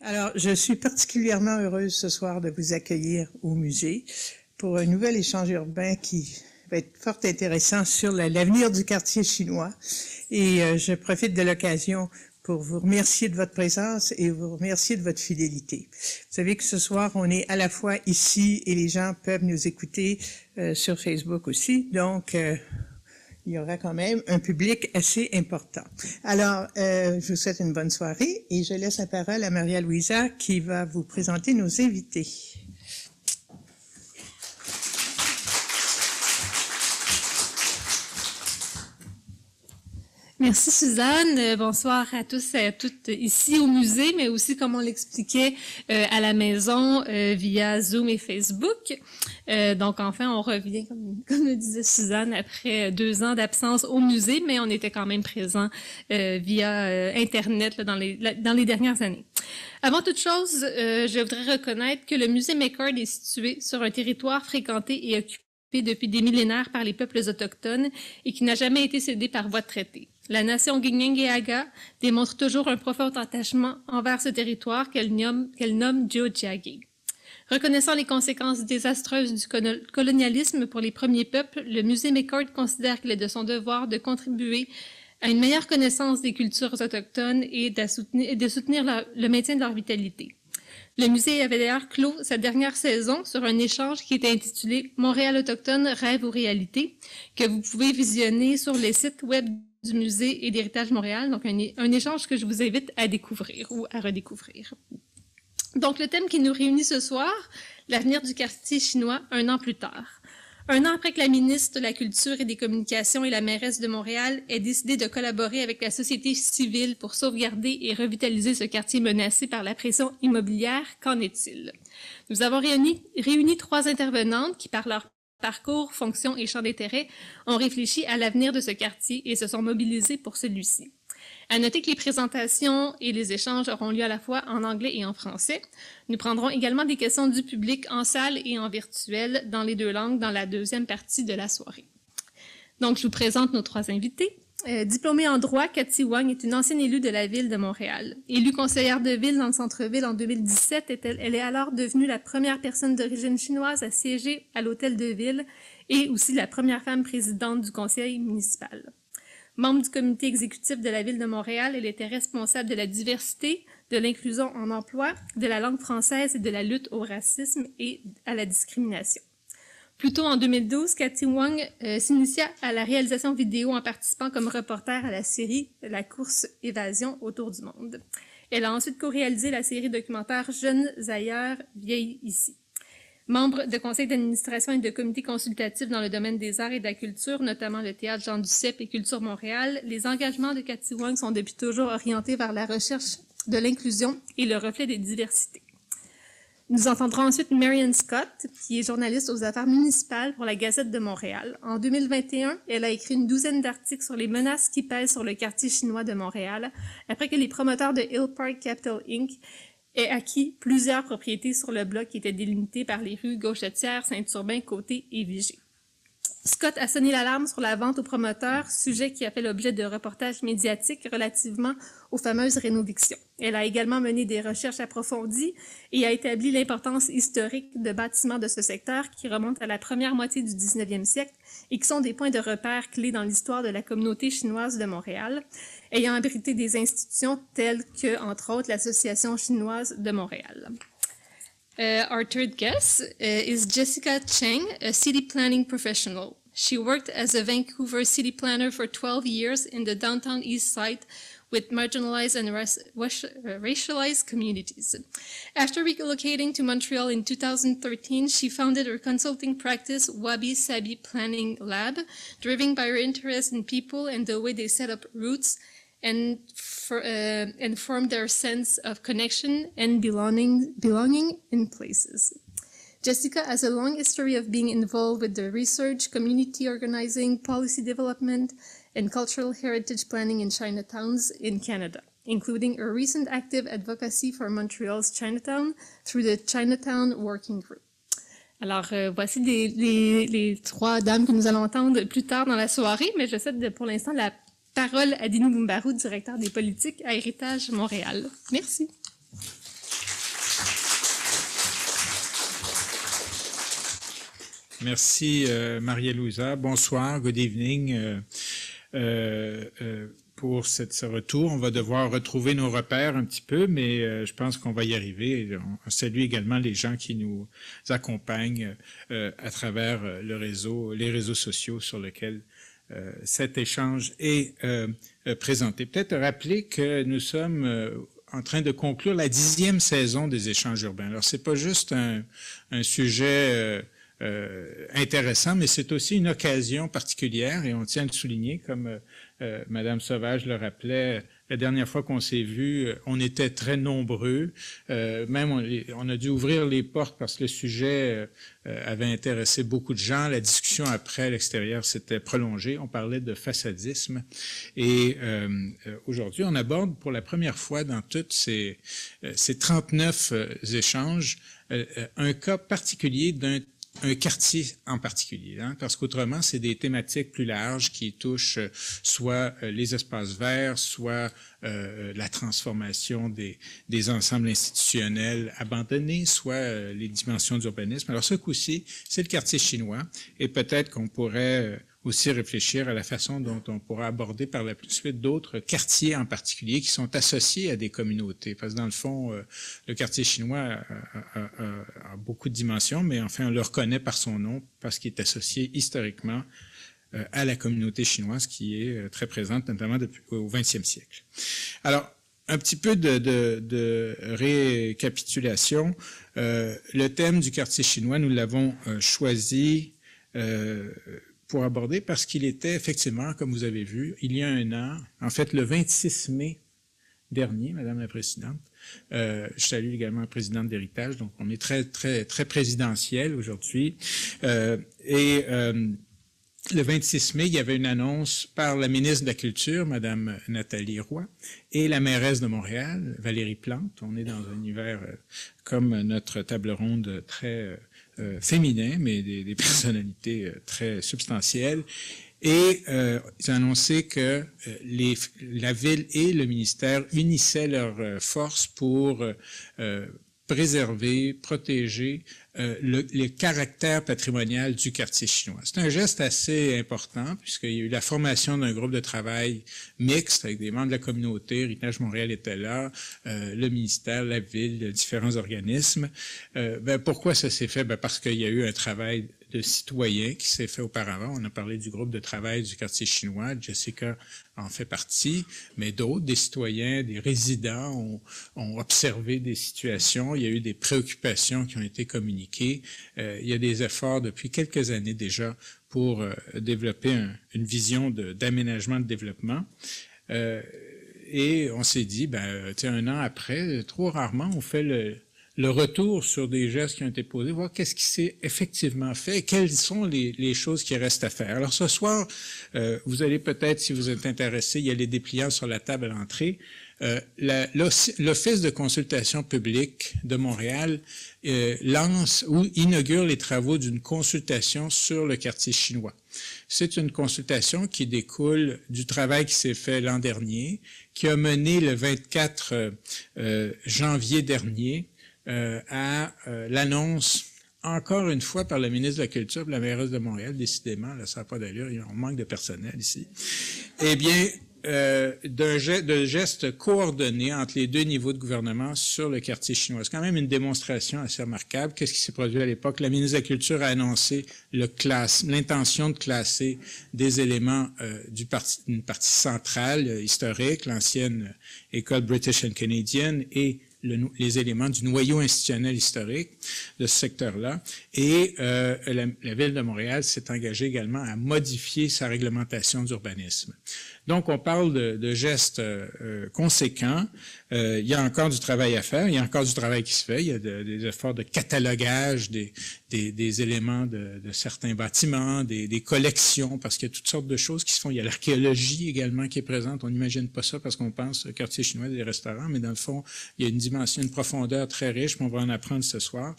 Alors, je suis particulièrement heureuse ce soir de vous accueillir au musée pour un nouvel échange urbain qui va être fort intéressant sur l'avenir du quartier chinois. Et je profite de l'occasion pour vous remercier de votre présence et vous remercier de votre fidélité. Vous savez que ce soir, on est à la fois ici et les gens peuvent nous écouter sur Facebook aussi. Donc, il y aura quand même un public assez important. Alors, je vous souhaite une bonne soirée et je laisse la parole à Maria-Louisa qui va vous présenter nos invités. Merci Suzanne. Bonsoir à tous et à toutes ici au musée, mais aussi, comme on l'expliquait, à la maison via Zoom et Facebook. Donc, enfin, on revient, comme le disait Suzanne, après 2 ans d'absence au musée, mais on était quand même présents via Internet là, dans les dernières années. Avant toute chose, je voudrais reconnaître que le musée McCord est situé sur un territoire fréquenté et occupé depuis des millénaires par les peuples autochtones et qui n'a jamais été cédé par voie de traité. La nation Guigneng-Aga démontre toujours un profond attachement envers ce territoire qu'elle nomme Tiohtià:ke. Reconnaissant les conséquences désastreuses du colonialisme pour les premiers peuples, le musée McCord considère qu'il est de son devoir de contribuer à une meilleure connaissance des cultures autochtones et de soutenir le maintien de leur vitalité. Le musée avait d'ailleurs clos sa dernière saison sur un échange qui était intitulé « Montréal autochtone, rêve ou réalité » que vous pouvez visionner sur les sites web du musée et d'Héritage Montréal. Donc, un échange que je vous invite à découvrir ou à redécouvrir. Donc, le thème qui nous réunit ce soir, l'avenir du quartier chinois 1 an plus tard. 1 an après que la ministre de la Culture et des Communications et la mairesse de Montréal ait décidé de collaborer avec la société civile pour sauvegarder et revitaliser ce quartier menacé par la pression immobilière, qu'en est-il? Nous avons réuni 3 intervenantes qui, par leur parcours, fonctions et champs d'intérêt, ont réfléchi à l'avenir de ce quartier et se sont mobilisées pour celui-ci. À noter que les présentations et les échanges auront lieu à la fois en anglais et en français. Nous prendrons également des questions du public en salle et en virtuel dans les 2 langues dans la deuxième partie de la soirée. Donc, je vous présente nos 3 invités. Diplômée en droit, Cathy Wang est une ancienne élue de la ville de Montréal. Élue conseillère de ville dans le centre-ville en 2017, elle est alors devenue la première personne d'origine chinoise à siéger à l'hôtel de ville et aussi la première femme présidente du conseil municipal. Membre du comité exécutif de la Ville de Montréal, elle était responsable de la diversité, de l'inclusion en emploi, de la langue française et de la lutte au racisme et à la discrimination. Plus tôt en 2012, Cathy Wang s'initia à la réalisation vidéo en participant comme reporter à la série La course évasion autour du monde. Elle a ensuite co-réalisé la série documentaire Jeunes ailleurs, vieilles ici. Membre de conseil d'administration et de comité consultatif dans le domaine des arts et de la culture, notamment le Théâtre Jean Duceppe et Culture Montréal, les engagements de Cathy Wang sont depuis toujours orientés vers la recherche de l'inclusion et le reflet des diversités. Nous entendrons ensuite Marian Scott, qui est journaliste aux affaires municipales pour la Gazette de Montréal. En 2021, elle a écrit une 12aine d'articles sur les menaces qui pèsent sur le quartier chinois de Montréal, après que les promoteurs de Hill Park Capital Inc. aient acquis plusieurs propriétés sur le bloc qui étaient délimitées par les rues Gauchetière, Saint-Urbain, Côté et Vigée. Scott a sonné l'alarme sur la vente aux promoteurs, sujet qui a fait l'objet de reportages médiatiques relativement aux fameuses rénovictions. Elle a également mené des recherches approfondies et a établi l'importance historique de bâtiments de ce secteur qui remontent à la première moitié du 19e siècle et qui sont des points de repère clés dans l'histoire de la communauté chinoise de Montréal, ayant abrité des institutions telles que, entre autres, l'Association chinoise de Montréal. Our third guest is Jessica Cheng, a city planning professional. She worked as a Vancouver city planner for 12 years in the downtown east side with marginalized and racialized communities. After relocating to Montreal in 2013, she founded her consulting practice, Wabi Sabi Planning Lab, driven by her interest in people and the way they set up roots and form their sense of connection and belonging in places. Jessica has a long history of being involved with the research, community organizing, policy development, and cultural heritage planning in Chinatowns in Canada, including her recent active advocacy for Montreal's Chinatown through the Chinatown Working Group. Alors, voici les 3 dames que nous allons entendre plus tard dans la soirée, mais je cède pour l'instant la parole à Dinou Boumbarou, directeur des politiques à Héritage Montréal. Merci. Merci, Maria-Louisa. Bonsoir, good evening. Pour ce retour, on va devoir retrouver nos repères un petit peu, mais je pense qu'on va y arriver. On salue également les gens qui nous accompagnent à travers les réseaux sociaux sur lesquels cet échange est présenté. Peut-être rappeler que nous sommes en train de conclure la 10e saison des échanges urbains. Alors, c'est pas juste un sujet intéressant, mais c'est aussi une occasion particulière, et on tient à le souligner, comme Madame Sauvage le rappelait. La dernière fois qu'on s'est vu, on était très nombreux. Même on a dû ouvrir les portes parce que le sujet avait intéressé beaucoup de gens. La discussion après à l'extérieur s'était prolongée. On parlait de façadisme. Et aujourd'hui, on aborde pour la première fois dans toutes ces 39 échanges un cas particulier d'un quartier en particulier, hein, parce qu'autrement, c'est des thématiques plus larges qui touchent soit les espaces verts, soit la transformation des ensembles institutionnels abandonnés, soit les dimensions d'urbanisme. Alors, ce coup-ci, c'est le quartier chinois, et peut-être qu'on pourrait aussi réfléchir à la façon dont on pourra aborder par la suite d'autres quartiers en particulier qui sont associés à des communautés. Parce que dans le fond, le quartier chinois a beaucoup de dimensions, mais enfin, on le reconnaît par son nom parce qu'il est associé historiquement à la communauté chinoise qui est très présente, notamment depuis au XXe siècle. Alors, un petit peu de récapitulation. Le thème du quartier chinois, nous l'avons choisi pour aborder parce qu'il était effectivement, comme vous avez vu, il y a un an, en fait le 26 mai dernier, Madame la Présidente. Je salue également la Présidente d'Héritage, donc on est très, très, très présidentiel aujourd'hui. Le 26 mai, il y avait une annonce par la ministre de la Culture, Madame Nathalie Roy, et la mairesse de Montréal, Valérie Plante. On est dans un univers comme notre table ronde très féminin, mais des personnalités très substantielles. Et ils ont annoncé que la ville et le ministère unissaient leurs forces pour préserver, protéger le caractère patrimonial du quartier chinois. C'est un geste assez important puisqu'il y a eu la formation d'un groupe de travail mixte avec des membres de la communauté. Héritage Montréal était là, le ministère, la ville, différents organismes. Pourquoi ça s'est fait? Parce qu'il y a eu un travail de citoyens qui s'est fait auparavant. On a parlé du groupe de travail du quartier chinois. Jessica en fait partie, mais d'autres, des citoyens, des résidents ont observé des situations. Il y a eu des préoccupations qui ont été communiquées. Il y a des efforts depuis quelques années déjà pour développer une vision d'aménagement de développement. Et on s'est dit, un an après, trop rarement on fait le retour sur des gestes qui ont été posés, voir qu'est-ce qui s'est effectivement fait et quelles sont les choses qui restent à faire. Alors ce soir, vous allez peut-être, si vous êtes intéressé, il y a les dépliants sur la table à l'entrée. L'Office de consultation publique de Montréal lance ou inaugure les travaux d'une consultation sur le quartier chinois. C'est une consultation qui découle du travail qui s'est fait l'an dernier, qui a mené le 24 janvier dernier à l'annonce, encore une fois, par le ministre de la Culture et la mairesse de Montréal, décidément, là, ça n'a pas d'allure, on manque de personnel ici, eh bien, de gestes coordonnés entre les deux niveaux de gouvernement sur le quartier chinois. C'est quand même une démonstration assez remarquable. Qu'est-ce qui s'est produit à l'époque? La ministre de la Culture a annoncé l'intention de classer des éléments d'une partie centrale, historique, l'ancienne école British and Canadian, et les éléments du noyau institutionnel historique de ce secteur-là. Et la Ville de Montréal s'est engagée également à modifier sa réglementation d'urbanisme. Donc, on parle de gestes conséquents. Il y a encore du travail à faire. Il y a encore du travail qui se fait. Il y a des efforts de catalogage des éléments de certains bâtiments, des collections, parce qu'il y a toutes sortes de choses qui se font. Il y a l'archéologie également qui est présente. On n'imagine pas ça parce qu'on pense au quartier chinois des restaurants, mais dans le fond, il y a une dimension, une profondeur très riche, mais on va en apprendre ce soir.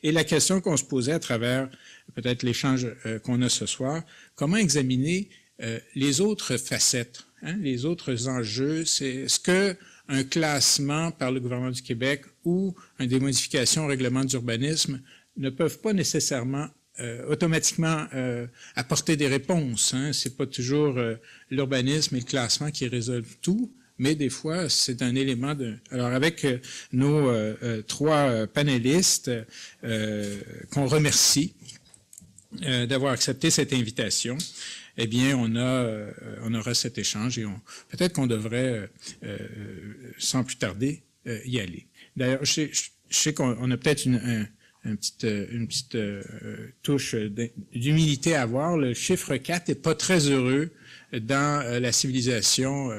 Et la question qu'on se posait à travers peut-être l'échange qu'on a ce soir, comment examiner les autres facettes, hein, les autres enjeux, c'est ce que un classement par le gouvernement du Québec ou des modifications au règlement d'urbanisme ne peuvent pas nécessairement automatiquement apporter des réponses. Hein. C'est pas toujours l'urbanisme et le classement qui résolvent tout, mais des fois, c'est un élément de... Alors, avec nos 3 panélistes qu'on remercie d'avoir accepté cette invitation, eh bien, on aura cet échange et peut-être qu'on devrait, sans plus tarder, y aller. D'ailleurs, je sais qu'on a peut-être une petite touche d'humilité à avoir. Le chiffre 4 n'est pas très heureux dans la civilisation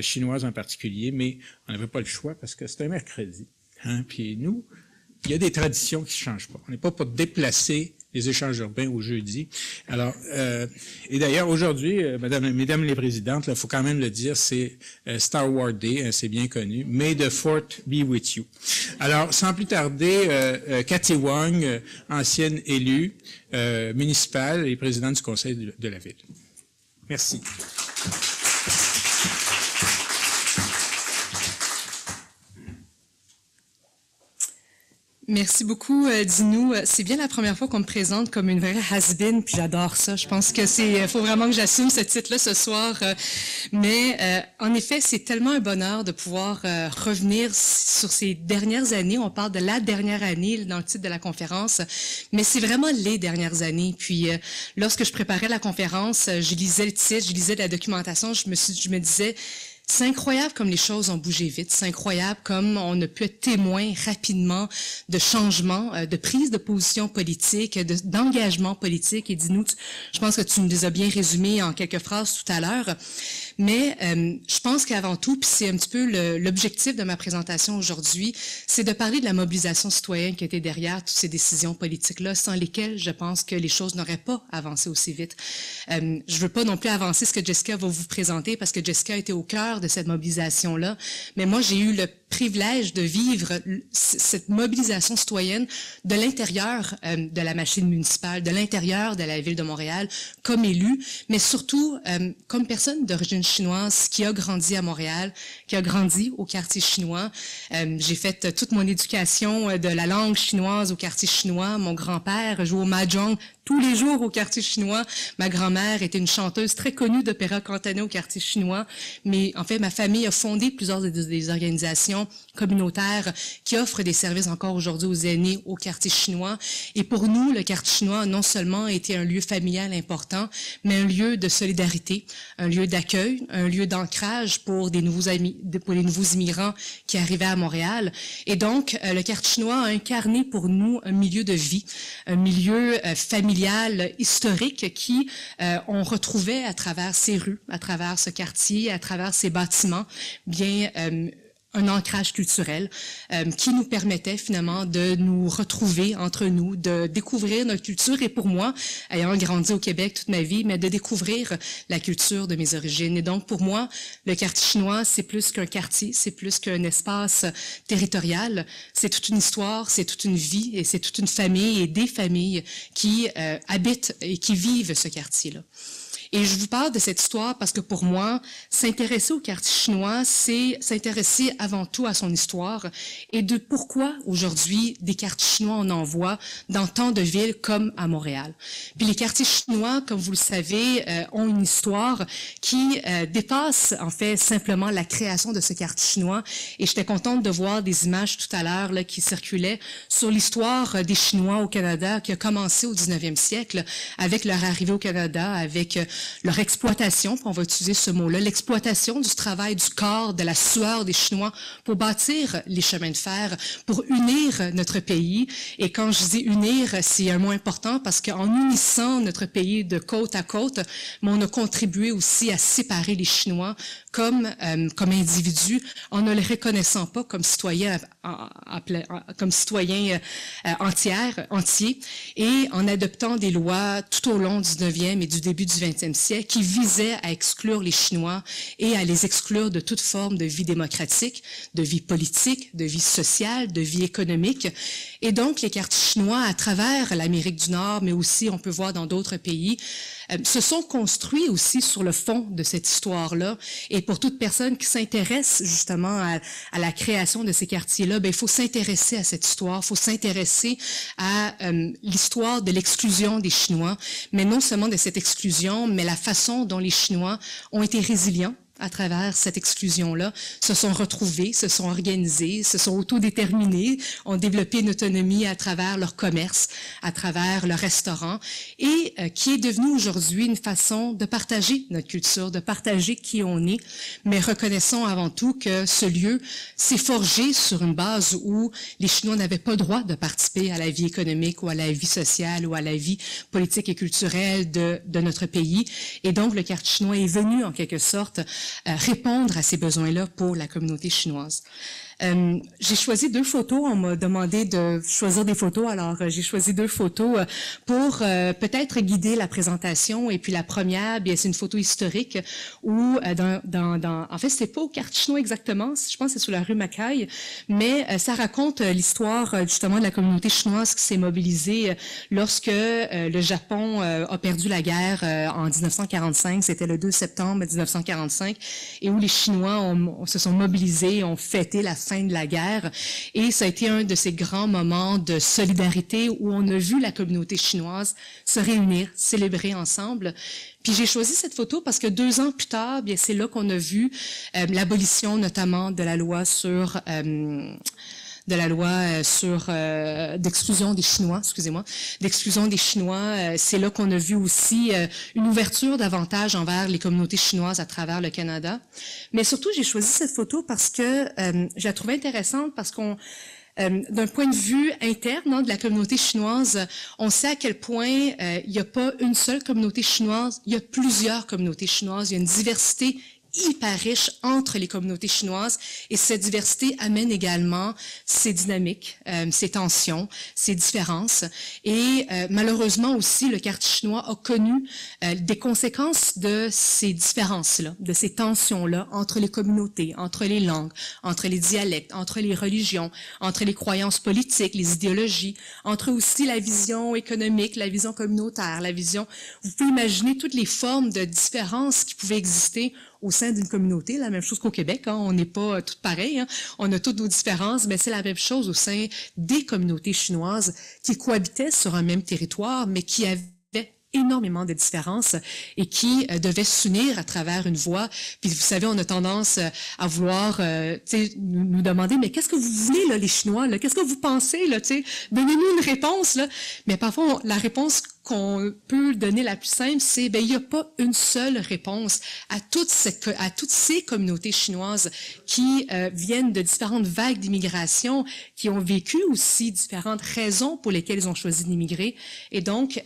chinoise en particulier, mais on n'avait pas le choix parce que c'est un mercredi. Hein? Puis nous, il y a des traditions qui ne changent pas. On n'est pas pour déplacer les échanges urbains au jeudi. Alors, et d'ailleurs, aujourd'hui, mesdames les présidentes, il faut quand même le dire, c'est Star Wars Day, hein, c'est bien connu. May the Fourth be with you. Alors, sans plus tarder, Cathy Wong, ancienne élue municipale et présidente du conseil de la ville. Merci. Merci beaucoup, Dinou. C'est bien la première fois qu'on me présente comme une vraie has-been, puis j'adore ça. Je pense que faut vraiment que j'assume ce titre-là ce soir. Mais en effet, c'est tellement un bonheur de pouvoir revenir sur ces dernières années. On parle de la dernière année dans le titre de la conférence, mais c'est vraiment les dernières années. Puis lorsque je préparais la conférence, je lisais le titre, je lisais de la documentation, je me disais, c'est incroyable comme les choses ont bougé vite. C'est incroyable comme on a pu être témoin rapidement de changements, de prise de position politique, d'engagement politique. Et dis-nous, je pense que tu nous les as bien résumés en quelques phrases tout à l'heure. Mais je pense qu'avant tout, puis c'est un petit peu l'objectif de ma présentation aujourd'hui, c'est de parler de la mobilisation citoyenne qui était derrière toutes ces décisions politiques-là, sans lesquelles je pense que les choses n'auraient pas avancé aussi vite. Je veux pas non plus avancer ce que Jessica va vous présenter, parce que Jessica était au cœur de cette mobilisation-là. Mais moi, j'ai eu le privilège de vivre cette mobilisation citoyenne de l'intérieur de la machine municipale, de l'intérieur de la ville de Montréal, comme élu, mais surtout comme personne d'origine chinoise qui a grandi à Montréal, qui a grandi au quartier chinois. J'ai fait toute mon éducation de la langue chinoise au quartier chinois. Mon grand-père jouait au mahjong tous les jours au quartier chinois. Ma grand-mère était une chanteuse très connue d'opéra cantonais au quartier chinois. Mais en fait, ma famille a fondé plusieurs des organisations communautaires qui offrent des services encore aujourd'hui aux aînés au quartier chinois. Et pour nous, le quartier chinois a non seulement été un lieu familial important, mais un lieu de solidarité, un lieu d'accueil, un lieu d'ancrage pour les nouveaux immigrants qui arrivaient à Montréal. Et donc, le quartier chinois a incarné pour nous un milieu de vie, un milieu familial, historique qui on retrouvait à travers ces rues, à travers ce quartier, à travers ces bâtiments, bien un ancrage culturel qui nous permettait finalement de nous retrouver entre nous, de découvrir notre culture et pour moi, ayant grandi au Québec toute ma vie, mais de découvrir la culture de mes origines. Et donc pour moi, le quartier chinois, c'est plus qu'un quartier, c'est plus qu'un espace territorial, c'est toute une histoire, c'est toute une vie et c'est toute une famille et des familles qui habitent et qui vivent ce quartier-là. Et je vous parle de cette histoire parce que pour moi, s'intéresser au quartier chinois, c'est s'intéresser avant tout à son histoire et de pourquoi aujourd'hui des quartiers chinois on en voit dans tant de villes comme à Montréal. Puis les quartiers chinois, comme vous le savez, ont une histoire qui dépasse en fait simplement la création de ce quartier chinois. Et j'étais contente de voir des images tout à l'heure là qui circulaient sur l'histoire des Chinois au Canada qui a commencé au 19e siècle avec leur arrivée au Canada, avec leur exploitation, on va utiliser ce mot-là, l'exploitation du travail du corps, de la sueur des Chinois pour bâtir les chemins de fer, pour unir notre pays. Et quand je dis unir, c'est un mot important parce qu'en unissant notre pays de côte à côte, mais on a contribué aussi à séparer les Chinois comme individus en ne les reconnaissant pas comme citoyens entiers et en adoptant des lois tout au long du 19e et du début du 20e siècle qui visaient à exclure les Chinois et à les exclure de toute forme de vie démocratique, de vie politique, de vie sociale, de vie économique. Et donc, les quartiers chinois, à travers l'Amérique du Nord, mais aussi on peut voir dans d'autres pays, se sont construits aussi sur le fond de cette histoire-là. Et pour toute personne qui s'intéresse justement à la création de ces quartiers-là, il faut s'intéresser à cette histoire, il faut s'intéresser à l'histoire de l'exclusion des Chinois, mais non seulement de cette exclusion, mais la façon dont les Chinois ont été résilients à travers cette exclusion-là, se sont retrouvés, se sont organisés, se sont autodéterminés, ont développé une autonomie à travers leur commerce, à travers leur restaurant, et qui est devenu aujourd'hui une façon de partager notre culture, de partager qui on est, mais reconnaissons avant tout que ce lieu s'est forgé sur une base où les Chinois n'avaient pas le droit de participer à la vie économique ou à la vie sociale ou à la vie politique et culturelle de notre pays, et donc le quartier chinois est venu en quelque sorte répondre à ces besoins-là pour la communauté chinoise. J'ai choisi 2 photos. On m'a demandé de choisir des photos, alors j'ai choisi 2 photos pour peut-être guider la présentation. Et puis la première, bien, c'est une photo historique où en fait, c'est pas au quartier chinois exactement. Je pense que c'est sur la rue Mackay, mais ça raconte l'histoire justement de la communauté chinoise qui s'est mobilisée lorsque le Japon a perdu la guerre en 1945. C'était le 2 septembre 1945, et où les Chinois se sont mobilisés, ont fêté la fin de la guerre, et ça a été un de ces grands moments de solidarité où on a vu la communauté chinoise se réunir, célébrer ensemble. Puis j'ai choisi cette photo parce que 2 ans plus tard, bien c'est là qu'on a vu l'abolition notamment de la loi sur d'exclusion des Chinois, d'exclusion des Chinois. C'est là qu'on a vu aussi une ouverture davantage envers les communautés chinoises à travers le Canada. Mais surtout, j'ai choisi cette photo parce que je la trouvais intéressante parce qu'on d'un point de vue interne de la communauté chinoise, on sait à quel point il n'y a pas une seule communauté chinoise, il y a plusieurs communautés chinoises, il y a une diversité hyper riche entre les communautés chinoises, et cette diversité amène également ces dynamiques, ces tensions, ces différences, et malheureusement aussi le quartier chinois a connu des conséquences de ces différences-là, de ces tensions-là entre les communautés, entre les langues, entre les dialectes, entre les religions, entre les croyances politiques, les idéologies, entre aussi la vision économique, la vision communautaire, la vision... Vous pouvez imaginer toutes les formes de différences qui pouvaient exister au sein d'une communauté, la même chose qu'au Québec, hein, on n'est pas toutes pareilles, hein, on a toutes nos différences, mais c'est la même chose au sein des communautés chinoises qui cohabitaient sur un même territoire, mais qui avaient énormément de différences et qui devaient s'unir à travers une voie. Puis vous savez, on a tendance à vouloir nous demander, mais qu'est-ce que vous voulez là, les Chinois, là? Qu'est-ce que vous pensez là, donnez-nous une réponse là. Mais parfois la réponse qu'on peut donner la plus simple, c'est il n'y a pas une seule réponse à toutes ces communautés chinoises qui viennent de différentes vagues d'immigration, qui ont vécu aussi différentes raisons pour lesquelles ils ont choisi d'immigrer. Et donc,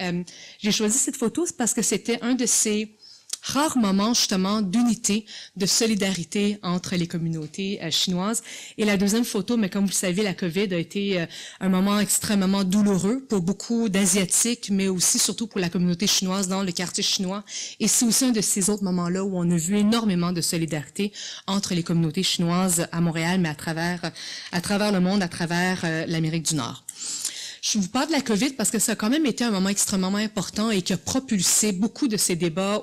j'ai choisi cette photo parce que c'était un de ces rares moments justement d'unité, de solidarité entre les communautés chinoises. Et la deuxième photo, mais comme vous le savez, la COVID a été un moment extrêmement douloureux pour beaucoup d'Asiatiques, mais aussi surtout pour la communauté chinoise dans le quartier chinois. Et c'est aussi un de ces autres moments-là où on a vu énormément de solidarité entre les communautés chinoises à Montréal, mais à travers le monde, à travers l'Amérique du Nord. Je vous parle de la COVID parce que ça a quand même été un moment extrêmement important et qui a propulsé beaucoup de ces débats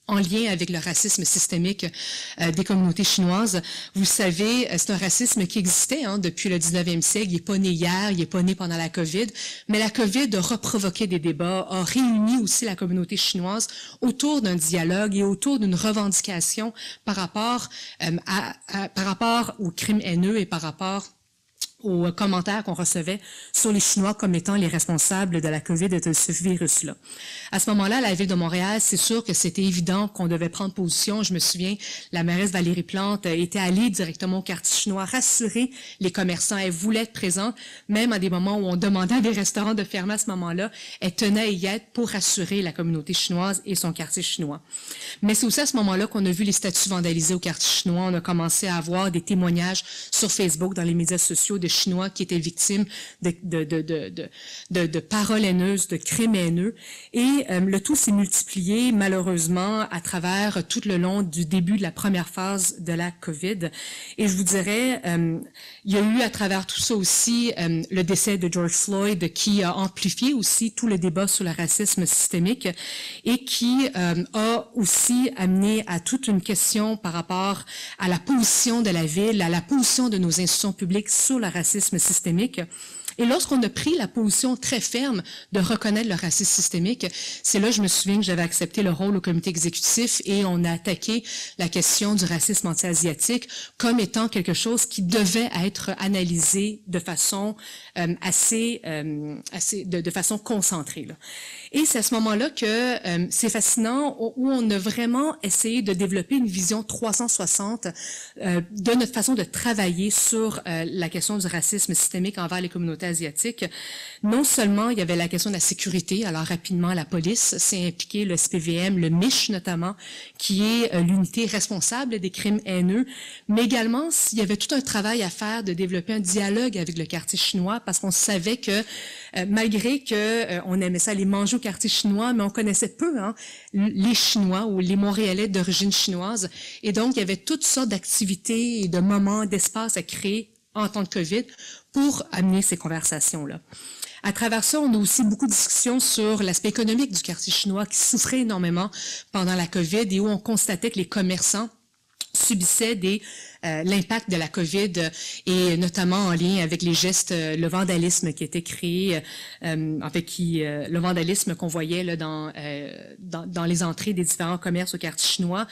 en lien avec le racisme systémique des communautés chinoises. Vous savez, c'est un racisme qui existait depuis le 19e siècle. Il n'est pas né hier, il n'est pas né pendant la COVID, mais la COVID a reprovoqué des débats, a réuni aussi la communauté chinoise autour d'un dialogue et autour d'une revendication par rapport aux crimes haineux et par rapport aux commentaires qu'on recevait sur les Chinois comme étant les responsables de la COVID et de ce virus-là. À ce moment-là, la Ville de Montréal, c'est sûr que c'était évident qu'on devait prendre position. Je me souviens, la mairesse Valérie Plante était allée directement au quartier chinois rassurer les commerçants. Elle voulait être présente, même à des moments où on demandait à des restaurants de fermer à ce moment-là. Elle tenait à y être pour rassurer la communauté chinoise et son quartier chinois. Mais c'est aussi à ce moment-là qu'on a vu les statues vandalisées au quartier chinois. On a commencé à avoir des témoignages sur Facebook, dans les médias sociaux, de de Chinois qui étaient victimes de paroles haineuses, de crimes haineux. Et le tout s'est multiplié malheureusement à travers tout le long du début de la première phase de la COVID. Et je vous dirais, il y a eu à travers tout ça aussi le décès de George Floyd qui a amplifié aussi tout le débat sur le racisme systémique et qui a aussi amené à toute une question par rapport à la position de la ville, à la position de nos institutions publiques sur le racisme systémique. Et lorsqu'on a pris la position très ferme de reconnaître le racisme systémique, c'est là, je me souviens que j'avais accepté le rôle au comité exécutif et on a attaqué la question du racisme anti-asiatique comme étant quelque chose qui devait être analysé de façon de façon concentrée, là. Et c'est à ce moment-là que c'est fascinant, où on a vraiment essayé de développer une vision 360 de notre façon de travailler sur la question du racisme systémique envers les communautés asiatiques. Non seulement il y avait la question de la sécurité, alors rapidement la police s'est impliquée, le SPVM, le MICH notamment, qui est l'unité responsable des crimes haineux, mais également il y avait tout un travail à faire de développer un dialogue avec le quartier chinois, parce qu'on savait que malgré que on aimait ça aller manger au quartier chinois, mais on connaissait peu les Chinois ou les Montréalais d'origine chinoise. Et donc, il y avait toutes sortes d'activités et de moments, d'espaces à créer en temps de COVID pour amener ces conversations-là. À travers ça, on a aussi beaucoup de discussions sur l'aspect économique du quartier chinois qui souffrait énormément pendant la COVID et où on constatait que les commerçants subissaient l'impact de la COVID et notamment en lien avec les gestes, le vandalisme qui était créé, le vandalisme qu'on voyait là dans les entrées des différents commerces au quartier chinois.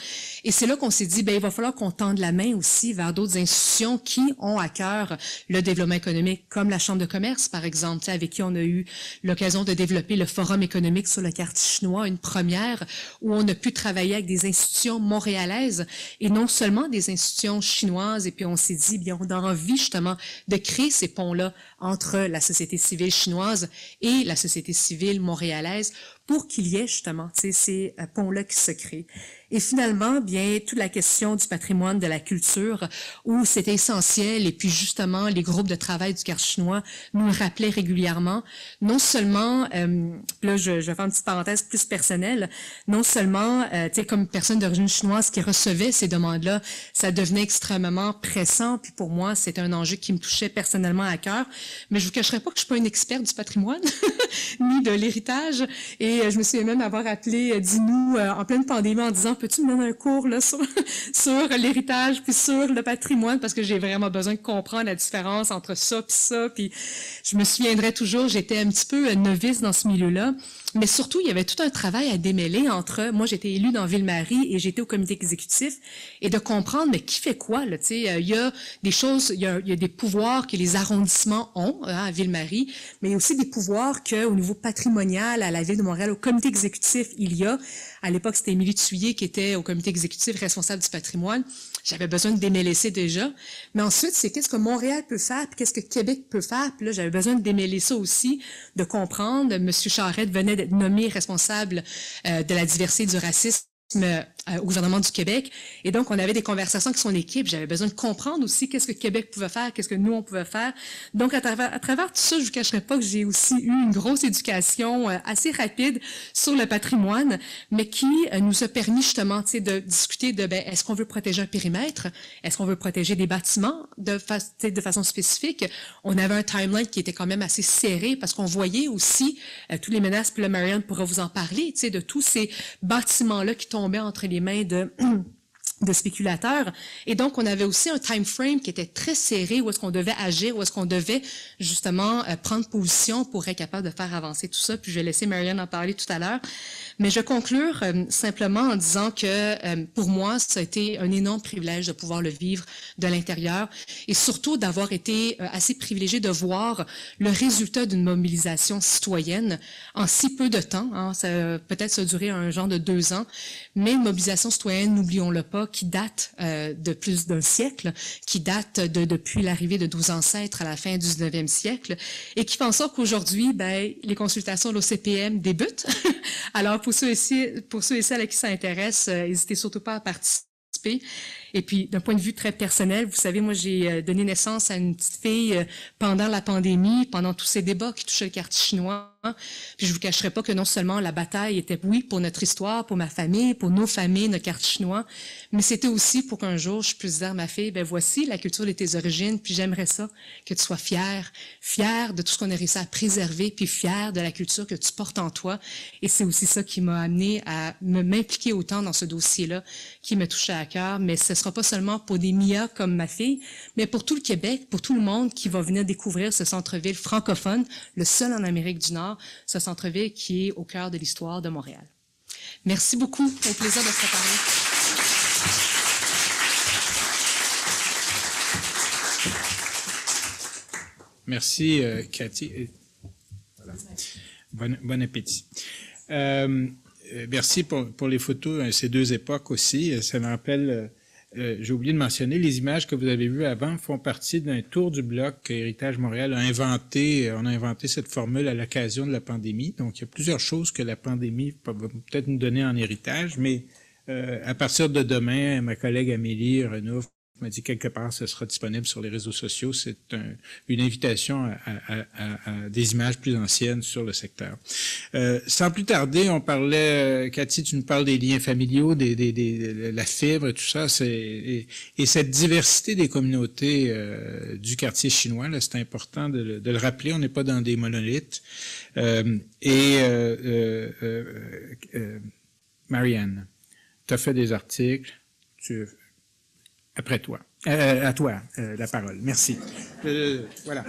Et c'est là qu'on s'est dit, il va falloir qu'on tende la main aussi vers d'autres institutions qui ont à cœur le développement économique, comme la Chambre de commerce, par exemple, avec qui on a eu l'occasion de développer le Forum économique sur le quartier chinois, une première où on a pu travailler avec des institutions montréalaises et non seulement des institutions chinoises. Et puis on s'est dit, on a envie justement de créer ces ponts-là entre la société civile chinoise et la société civile montréalaise pour qu'il y ait justement ces ponts-là qui se créent. Et finalement, toute la question du patrimoine, de la culture, où c'était essentiel, et puis justement, les groupes de travail du quartier chinois nous le rappelaient régulièrement, non seulement, là je vais faire une petite parenthèse plus personnelle, non seulement, comme personne d'origine chinoise qui recevait ces demandes-là, ça devenait extrêmement pressant, puis pour moi, c'était un enjeu qui me touchait personnellement à cœur, mais je vous cacherai pas que je suis pas une experte du patrimoine, ni de l'héritage, et je me souviens même avoir appelé Dinou en pleine pandémie en disant « Peux-tu me donner un cours là, sur l'héritage puis sur le patrimoine? » Parce que j'ai vraiment besoin de comprendre la différence entre ça puis ça. Puis je me souviendrai toujours, j'étais un petit peu novice dans ce milieu-là. Mais surtout, il y avait tout un travail à démêler entre, moi j'étais élue dans Ville-Marie et j'étais au comité exécutif, et de comprendre, mais qui fait quoi, là, tu sais, il y a des choses, il y a des pouvoirs que les arrondissements ont, à Ville-Marie, mais il y a aussi des pouvoirs qu'au niveau patrimonial, à la Ville de Montréal, au comité exécutif, il y a. À l'époque, c'était Émilie Thuillier qui était au comité exécutif responsable du patrimoine. J'avais besoin de démêler ça déjà. Mais ensuite, c'est qu'est-ce que Montréal peut faire, puis qu'est-ce que Québec peut faire. Puis là, j'avais besoin de démêler ça aussi, de comprendre. Monsieur Charette venait d'être nommé responsable de la diversité et du racisme au gouvernement du Québec. Et donc, on avait des conversations avec son équipe. J'avais besoin de comprendre aussi qu'est-ce que Québec pouvait faire, qu'est-ce que nous, on pouvait faire. Donc, à travers tout ça, je vous cacherai pas que j'ai aussi eu une grosse éducation assez rapide sur le patrimoine, mais qui nous a permis justement, tu sais, de discuter de, est-ce qu'on veut protéger un périmètre? Est-ce qu'on veut protéger des bâtiments de façon spécifique? On avait un timeline qui était quand même assez serré parce qu'on voyait aussi tous les menaces, puis là, Marianne pourra vous en parler, tu sais, de tous ces bâtiments-là qui tombaient entre les mains de spéculateurs. Et donc, on avait aussi un time frame qui était très serré, où est-ce qu'on devait agir, où est-ce qu'on devait justement prendre position pour être capable de faire avancer tout ça. Puis je vais laisser Marianne en parler tout à l'heure. Mais je vais conclure simplement en disant que pour moi, ça a été un énorme privilège de pouvoir le vivre de l'intérieur et surtout d'avoir été assez privilégié de voir le résultat d'une mobilisation citoyenne en si peu de temps. Hein, peut-être ça a duré un genre de 2 ans, mais une mobilisation citoyenne, n'oublions-le pas, qui date de plus d'un siècle, qui date depuis l'arrivée de 12 ancêtres à la fin du 19e siècle et qui fait en sorte qu'aujourd'hui, les consultations de l'OCPM débutent. Alors, pour ceux et celles à qui ça intéresse, n'hésitez surtout pas à participer. Et puis, d'un point de vue très personnel, vous savez, moi, j'ai donné naissance à une petite fille pendant la pandémie, pendant tous ces débats qui touchaient le quartier chinois. Puis je vous cacherai pas que non seulement la bataille était, oui, pour notre histoire, pour ma famille, pour nos familles, notre quartier chinois, mais c'était aussi pour qu'un jour je puisse dire à ma fille, ben voici la culture de tes origines, puis j'aimerais ça que tu sois fière de tout ce qu'on a réussi à préserver, puis fière de la culture que tu portes en toi. Et c'est aussi ça qui m'a amené à m'impliquer autant dans ce dossier-là, qui me touchait à cœur. Mais ce sera pas seulement pour des Mia comme ma fille, mais pour tout le Québec, pour tout le monde qui va venir découvrir ce centre-ville francophone, le seul en Amérique du Nord, ce centre-ville qui est au cœur de l'histoire de Montréal. Merci beaucoup. Au plaisir de se parler. Merci, Cathy. Voilà. Bon appétit. Merci pour les photos, ces deux époques aussi. Ça me rappelle, j'ai oublié de mentionner, les images que vous avez vues avant font partie d'un tour du bloc qu'Héritage Montréal a inventé. On a inventé cette formule à l'occasion de la pandémie. Donc, il y a plusieurs choses que la pandémie va peut-être nous donner en héritage, mais à partir de demain, ma collègue Amélie Renouf m'a dit quelque part, ce sera disponible sur les réseaux sociaux. C'est une invitation à des images plus anciennes sur le secteur. Sans plus tarder, on parlait, Cathy, tu nous parles des liens familiaux, la fibre et tout ça. Et cette diversité des communautés du quartier chinois, là, c'est important de le rappeler. On n'est pas dans des monolithes. Marianne, tu as fait des articles. Après toi. À toi, la parole. Merci. Voilà.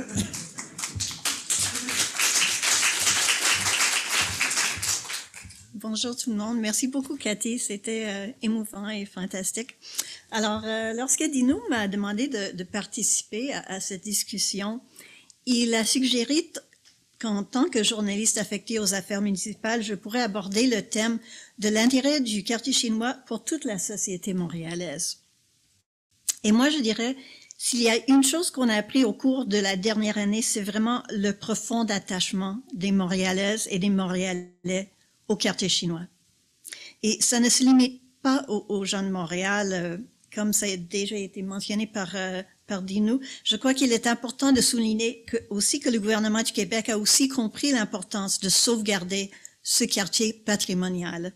Bonjour tout le monde. Merci beaucoup, Cathy. C'était émouvant et fantastique. Alors, lorsque Dino m'a demandé de participer à cette discussion, il a suggéré qu'en tant que journaliste affecté aux affaires municipales, je pourrais aborder le thème de l'intérêt du quartier chinois pour toute la société montréalaise. Et moi, je dirais, s'il y a une chose qu'on a appris au cours de la dernière année, c'est vraiment le profond attachement des Montréalaises et des Montréalais au quartier chinois. Et ça ne se limite pas aux gens de Montréal, comme ça a déjà été mentionné par Dino. Je crois qu'il est important de souligner aussi que le gouvernement du Québec a aussi compris l'importance de sauvegarder ce quartier patrimonial.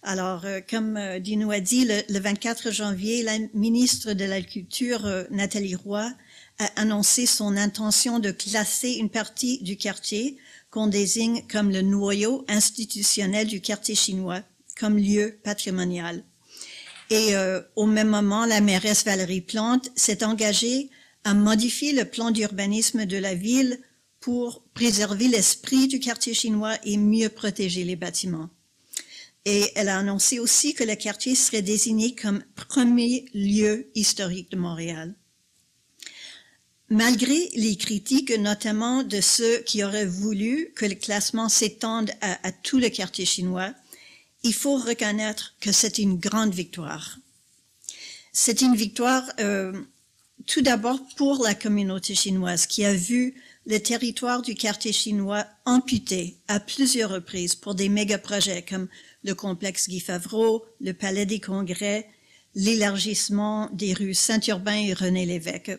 Alors, comme Dino a dit, le 24 janvier, la ministre de la Culture, Nathalie Roy, a annoncé son intention de classer une partie du quartier qu'on désigne comme le noyau institutionnel du quartier chinois, comme lieu patrimonial. Et au même moment, la mairesse Valérie Plante s'est engagée à modifier le plan d'urbanisme de la ville pour préserver l'esprit du quartier chinois et mieux protéger les bâtiments. Et elle a annoncé aussi que le quartier serait désigné comme premier lieu historique de Montréal. Malgré les critiques, notamment de ceux qui auraient voulu que le classement s'étende à tout le quartier chinois, il faut reconnaître que c'est une grande victoire. C'est une victoire tout d'abord pour la communauté chinoise qui a vu le territoire du quartier chinois amputé à plusieurs reprises pour des méga-projets comme le complexe Guy Favreau, le Palais des Congrès, l'élargissement des rues Saint-Urbain et René-Lévesque.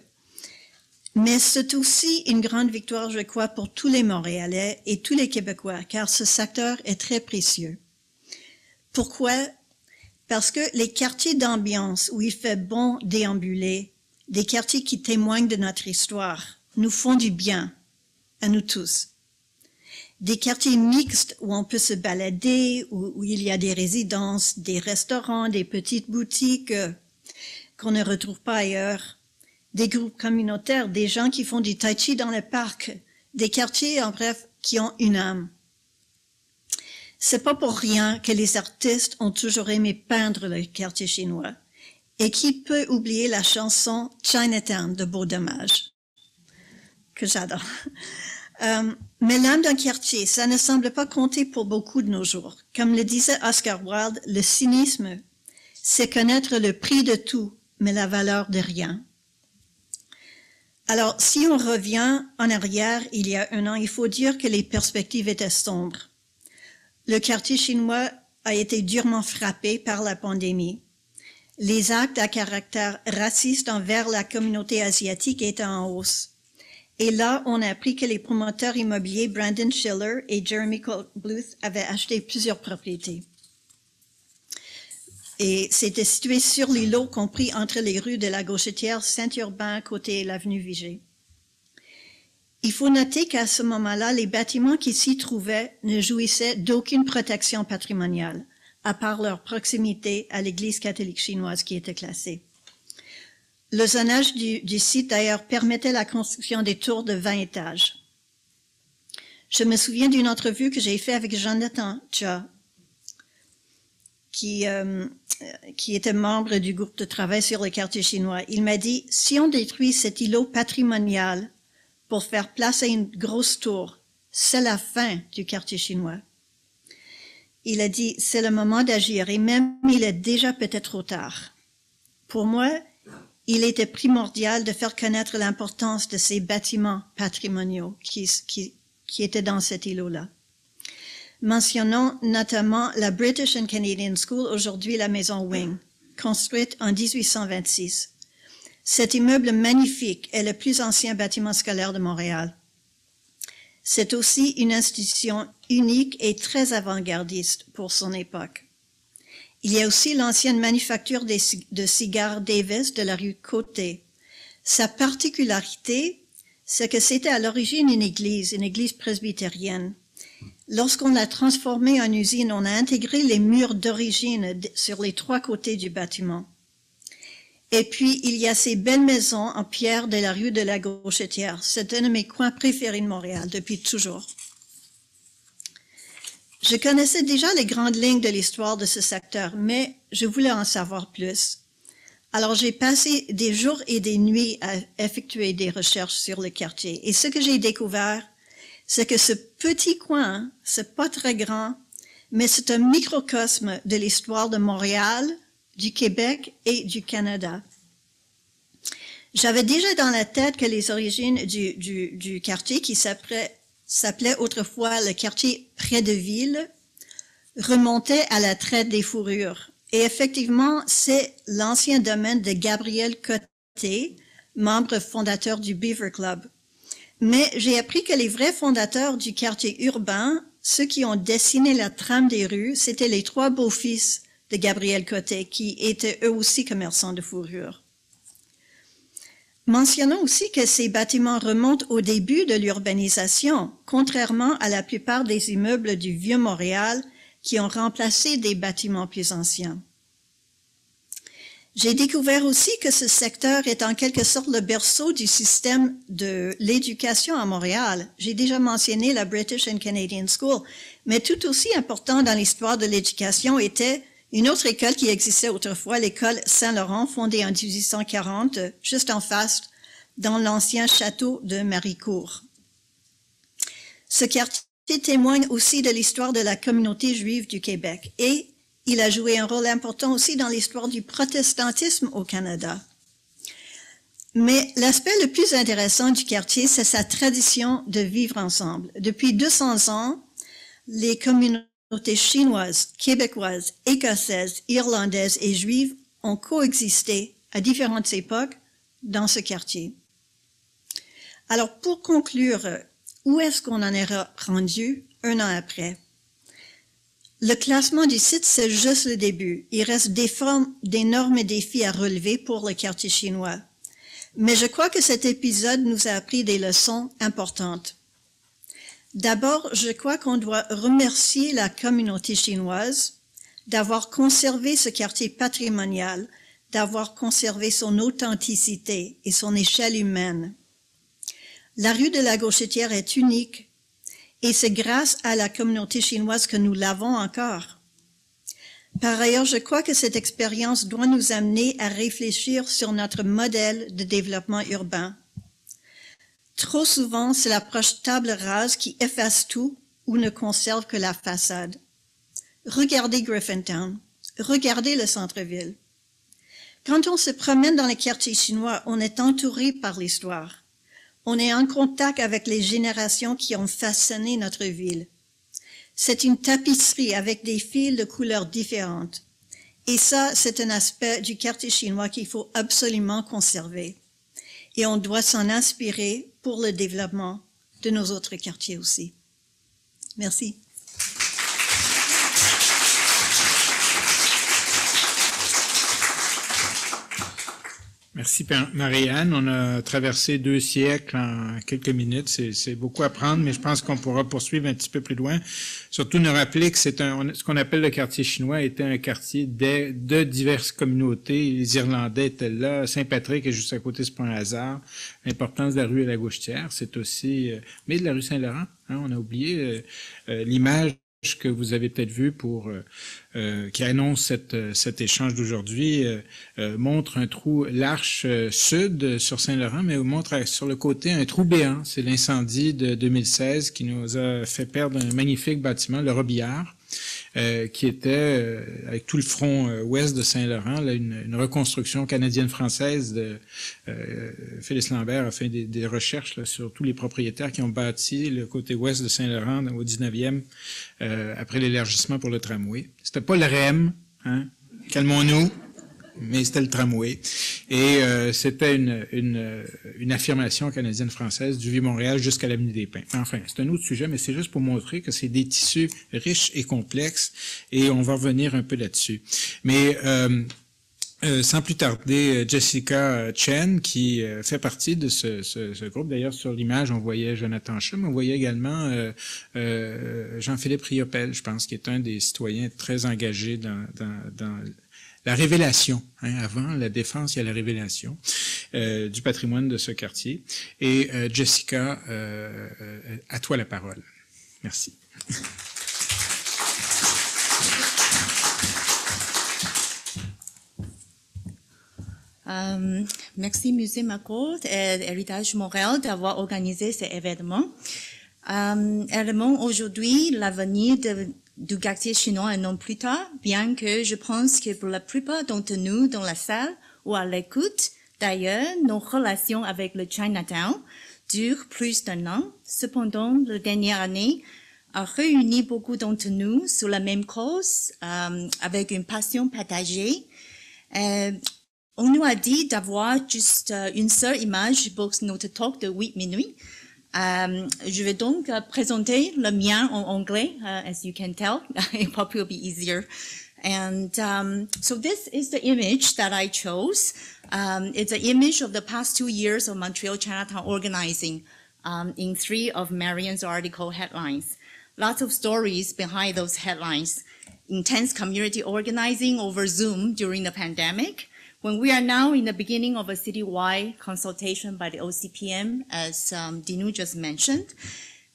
Mais c'est aussi une grande victoire, je crois, pour tous les Montréalais et tous les Québécois, car ce secteur est très précieux. Pourquoi? Parce que les quartiers d'ambiance où il fait bon déambuler, des quartiers qui témoignent de notre histoire, nous font du bien, à nous tous. Des quartiers mixtes où on peut se balader, où il y a des résidences, des restaurants, des petites boutiques qu'on ne retrouve pas ailleurs, des groupes communautaires, des gens qui font du tai chi dans le parc, des quartiers, en bref, qui ont une âme. C'est pas pour rien que les artistes ont toujours aimé peindre le quartier chinois. Et qui peut oublier la chanson Chinatown de Beau Dommage, que j'adore. Mais l'âme d'un quartier, ça ne semble pas compter pour beaucoup de nos jours. Comme le disait Oscar Wilde, le cynisme, c'est connaître le prix de tout, mais la valeur de rien. Alors, si on revient en arrière, il y a un an, il faut dire que les perspectives étaient sombres. Le quartier chinois a été durement frappé par la pandémie. Les actes à caractère raciste envers la communauté asiatique étaient en hausse. Et là, on a appris que les promoteurs immobiliers Brandon Schiller et Jeremy Bluth avaient acheté plusieurs propriétés. Et c'était situé sur l'îlot, compris entre les rues de la Gauchetière, Saint-Urbain, côté l'avenue Vigée. Il faut noter qu'à ce moment-là, les bâtiments qui s'y trouvaient ne jouissaient d'aucune protection patrimoniale, à part leur proximité à l'église catholique chinoise qui était classée. Le zonage du site, d'ailleurs, permettait la construction des tours de 20 étages. Je me souviens d'une entrevue que j'ai faite avec Jonathan Cha, qui était membre du groupe de travail sur le quartier chinois. Il m'a dit, si on détruit cet îlot patrimonial pour faire place à une grosse tour, c'est la fin du quartier chinois. Il a dit, c'est le moment d'agir et même il est déjà peut-être trop tard. Pour moi, il était primordial de faire connaître l'importance de ces bâtiments patrimoniaux qui étaient dans cet îlot-là. Mentionnons notamment la British and Canadian School, aujourd'hui la maison Wing, construite en 1826. Cet immeuble magnifique est le plus ancien bâtiment scolaire de Montréal. C'est aussi une institution unique et très avant-gardiste pour son époque. Il y a aussi l'ancienne manufacture de cigares Davis de la rue Côté. Sa particularité, c'est que c'était à l'origine une église presbytérienne. Lorsqu'on l'a transformée en usine, on a intégré les murs d'origine sur les 3 côtés du bâtiment. Et puis, il y a ces belles maisons en pierre de la rue de la Gauchetière. C'est un de mes coins préférés de Montréal depuis toujours. Je connaissais déjà les grandes lignes de l'histoire de ce secteur, mais je voulais en savoir plus. Alors, j'ai passé des jours et des nuits à effectuer des recherches sur le quartier. Et ce que j'ai découvert, c'est que ce petit coin, c'est pas très grand, mais c'est un microcosme de l'histoire de Montréal, du Québec et du Canada. J'avais déjà dans la tête que les origines du quartier, qui s'appelait autrefois le quartier près de ville, remontaient à la traite des fourrures. Et effectivement, c'est l'ancien domaine de Gabriel Côté, membre fondateur du Beaver Club. Mais j'ai appris que les vrais fondateurs du quartier urbain, ceux qui ont dessiné la trame des rues, c'étaient les 3 beaux-fils de Gabriel Côté, qui étaient eux aussi commerçants de fourrure. Mentionnons aussi que ces bâtiments remontent au début de l'urbanisation, contrairement à la plupart des immeubles du Vieux-Montréal qui ont remplacé des bâtiments plus anciens. J'ai découvert aussi que ce secteur est en quelque sorte le berceau du système de l'éducation à Montréal. J'ai déjà mentionné la British and Canadian School, mais tout aussi important dans l'histoire de l'éducation était une autre école qui existait autrefois, l'école Saint-Laurent, fondée en 1840, juste en face, dans l'ancien château de Maricourt. Ce quartier témoigne aussi de l'histoire de la communauté juive du Québec et il a joué un rôle important aussi dans l'histoire du protestantisme au Canada. Mais l'aspect le plus intéressant du quartier, c'est sa tradition de vivre ensemble. Depuis 200 ans, les communautés chinoises, québécoises, écossaises, irlandaises et juives ont coexisté à différentes époques dans ce quartier. Alors, pour conclure, où est-ce qu'on en est rendu un an après? Le classement du site, c'est juste le début. Il reste d'énormes défis à relever pour le quartier chinois. Mais je crois que cet épisode nous a appris des leçons importantes. D'abord, je crois qu'on doit remercier la communauté chinoise d'avoir conservé ce quartier patrimonial, d'avoir conservé son authenticité et son échelle humaine. La rue de la Gauchetière est unique et c'est grâce à la communauté chinoise que nous l'avons encore. Par ailleurs, je crois que cette expérience doit nous amener à réfléchir sur notre modèle de développement urbain. Trop souvent, c'est l'approche table rase qui efface tout ou ne conserve que la façade. Regardez Griffintown, regardez le centre-ville. Quand on se promène dans les quartiers chinois, on est entouré par l'histoire. On est en contact avec les générations qui ont façonné notre ville. C'est une tapisserie avec des fils de couleurs différentes. Et ça, c'est un aspect du quartier chinois qu'il faut absolument conserver. Et on doit s'en inspirer pour le développement de nos autres quartiers aussi. Merci. Merci, Marie-Anne. On a traversé 2 siècles en quelques minutes. C'est beaucoup à prendre, mais je pense qu'on pourra poursuivre un petit peu plus loin. Surtout nous rappeler que ce qu'on appelle le quartier chinois était un quartier de diverses communautés. Les Irlandais étaient là. Saint-Patrick est juste à côté, c'est pas un hasard. L'importance de la rue à la Gauchetière, c'est aussi... mais de la rue Saint-Laurent, hein, on a oublié l'image que vous avez peut-être vu qui annonce cet échange d'aujourd'hui, montre un trou, l'arche sud sur Saint-Laurent, mais montre sur le côté un trou béant. C'est l'incendie de 2016 qui nous a fait perdre un magnifique bâtiment, le Robillard, qui était, avec tout le front ouest de Saint-Laurent, là, une reconstruction canadienne-française de Félix Lambert a fait des recherches là, sur tous les propriétaires qui ont bâti le côté ouest de Saint-Laurent au 19e, après l'élargissement pour le tramway. C'était pas le REM, hein, calmons-nous, mais c'était le tramway. Et c'était une affirmation canadienne-française du Vieux-Montréal jusqu'à l'avenue des Pins. Enfin, c'est un autre sujet, mais c'est juste pour montrer que c'est des tissus riches et complexes, et on va revenir un peu là-dessus. Mais sans plus tarder, Jessica Chen, qui fait partie de ce groupe. D'ailleurs, sur l'image, on voyait Jonathan Chum, on voyait également Jean-Philippe Riopel, je pense, qui est un des citoyens très engagés dans la révélation, hein, avant la défense, il y a la révélation du patrimoine de ce quartier. Et Jessica, à toi la parole. Merci. Merci Musée McCourt et Héritage Montréal d'avoir organisé cet événement. Aujourd'hui, l'avenir du quartier chinois est non plus tard, bien que je pense que pour la plupart d'entre nous dans la salle ou à l'écoute, d'ailleurs, nos relations avec le Chinatown durent plus d'1 an. Cependant, la dernière année a réuni beaucoup d'entre nous sur la même cause, avec une passion partagée. On nous a dit d'avoir juste une seule image pour notre talk de 8 minutes. Je vais donc présenter le mien en anglais, as you can tell. It probably will be easier. And so this is the image that I chose. It's an image of the past 2 years of Montreal Chinatown organizing in 3 of Marianne's article headlines. Lots of stories behind those headlines. Intense community organizing over Zoom during the pandemic. When we are now in the beginning of a citywide consultation by the OCPM, as Dinu just mentioned,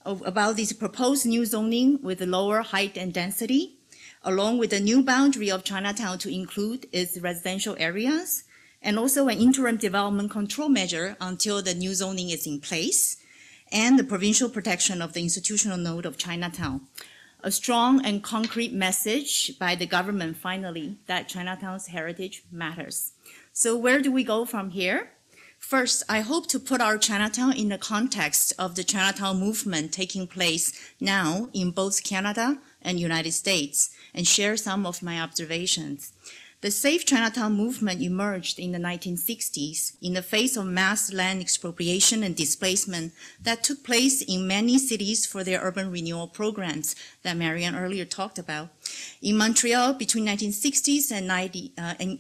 about this proposed new zoning with lower height and density, along with the new boundary of Chinatown to include its residential areas, and also an interim development control measure until the new zoning is in place, and the provincial protection of the institutional node of Chinatown. A strong and concrete message by the government, finally, that Chinatown's heritage matters. So where do we go from here? First, I hope to put our Chinatown in the context of the Chinatown movement taking place now in both Canada and United States, and share some of my observations. The Safe Chinatown movement emerged in the 1960s in the face of mass land expropriation and displacement that took place in many cities for their urban renewal programs that Marianne earlier talked about. In Montreal, between 1960s and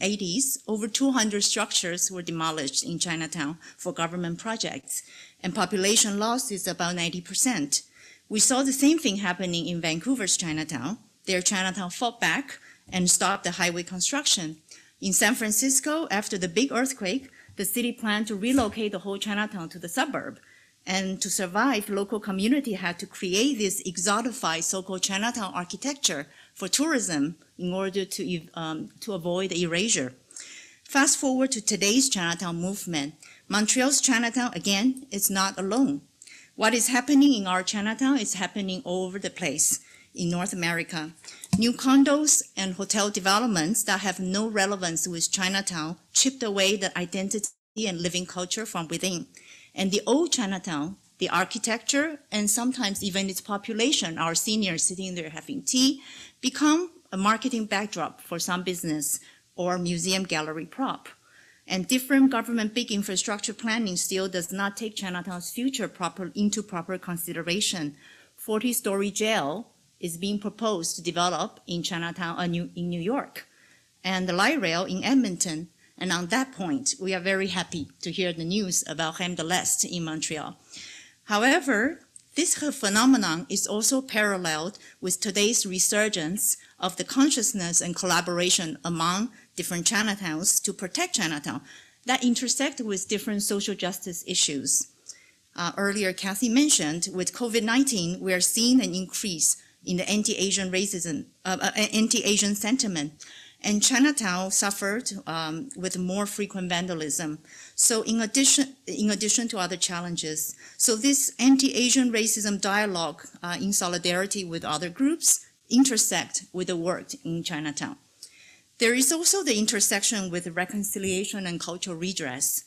80s, over 200 structures were demolished in Chinatown for government projects, and population loss is about 90%. We saw the same thing happening in Vancouver's Chinatown. Their Chinatown fought back and stopped the highway construction. In San Francisco, after the big earthquake, the city planned to relocate the whole Chinatown to the suburb. And to survive, local community had to create this exotified so-called Chinatown architecture for tourism in order to avoid the erasure. Fast forward to today's Chinatown movement. Montreal's Chinatown, again, is not alone. What is happening in our Chinatown is happening all over the place in North America. New condos and hotel developments that have no relevance with Chinatown chipped away the identity and living culture from within. And the old Chinatown, the architecture, and sometimes even its population, our seniors sitting there having tea, become a marketing backdrop for some business or museum gallery prop. And different government big infrastructure planning still does not take Chinatown's future into proper consideration. 40-story jail is being proposed to develop in Chinatown, in New York, and the light rail in Edmonton. And on that point, we are very happy to hear the news about Rémy de l'Est in Montreal. However, this phenomenon is also paralleled with today's resurgence of the consciousness and collaboration among different Chinatowns to protect Chinatown that intersect with different social justice issues. Earlier, Kathy mentioned with COVID-19, we are seeing an increase in the anti-Asian racism, anti-Asian sentiment. And Chinatown suffered with more frequent vandalism. So in addition to other challenges, so this anti-Asian racism dialogue in solidarity with other groups intersect with the work in Chinatown. There is also the intersection with reconciliation and cultural redress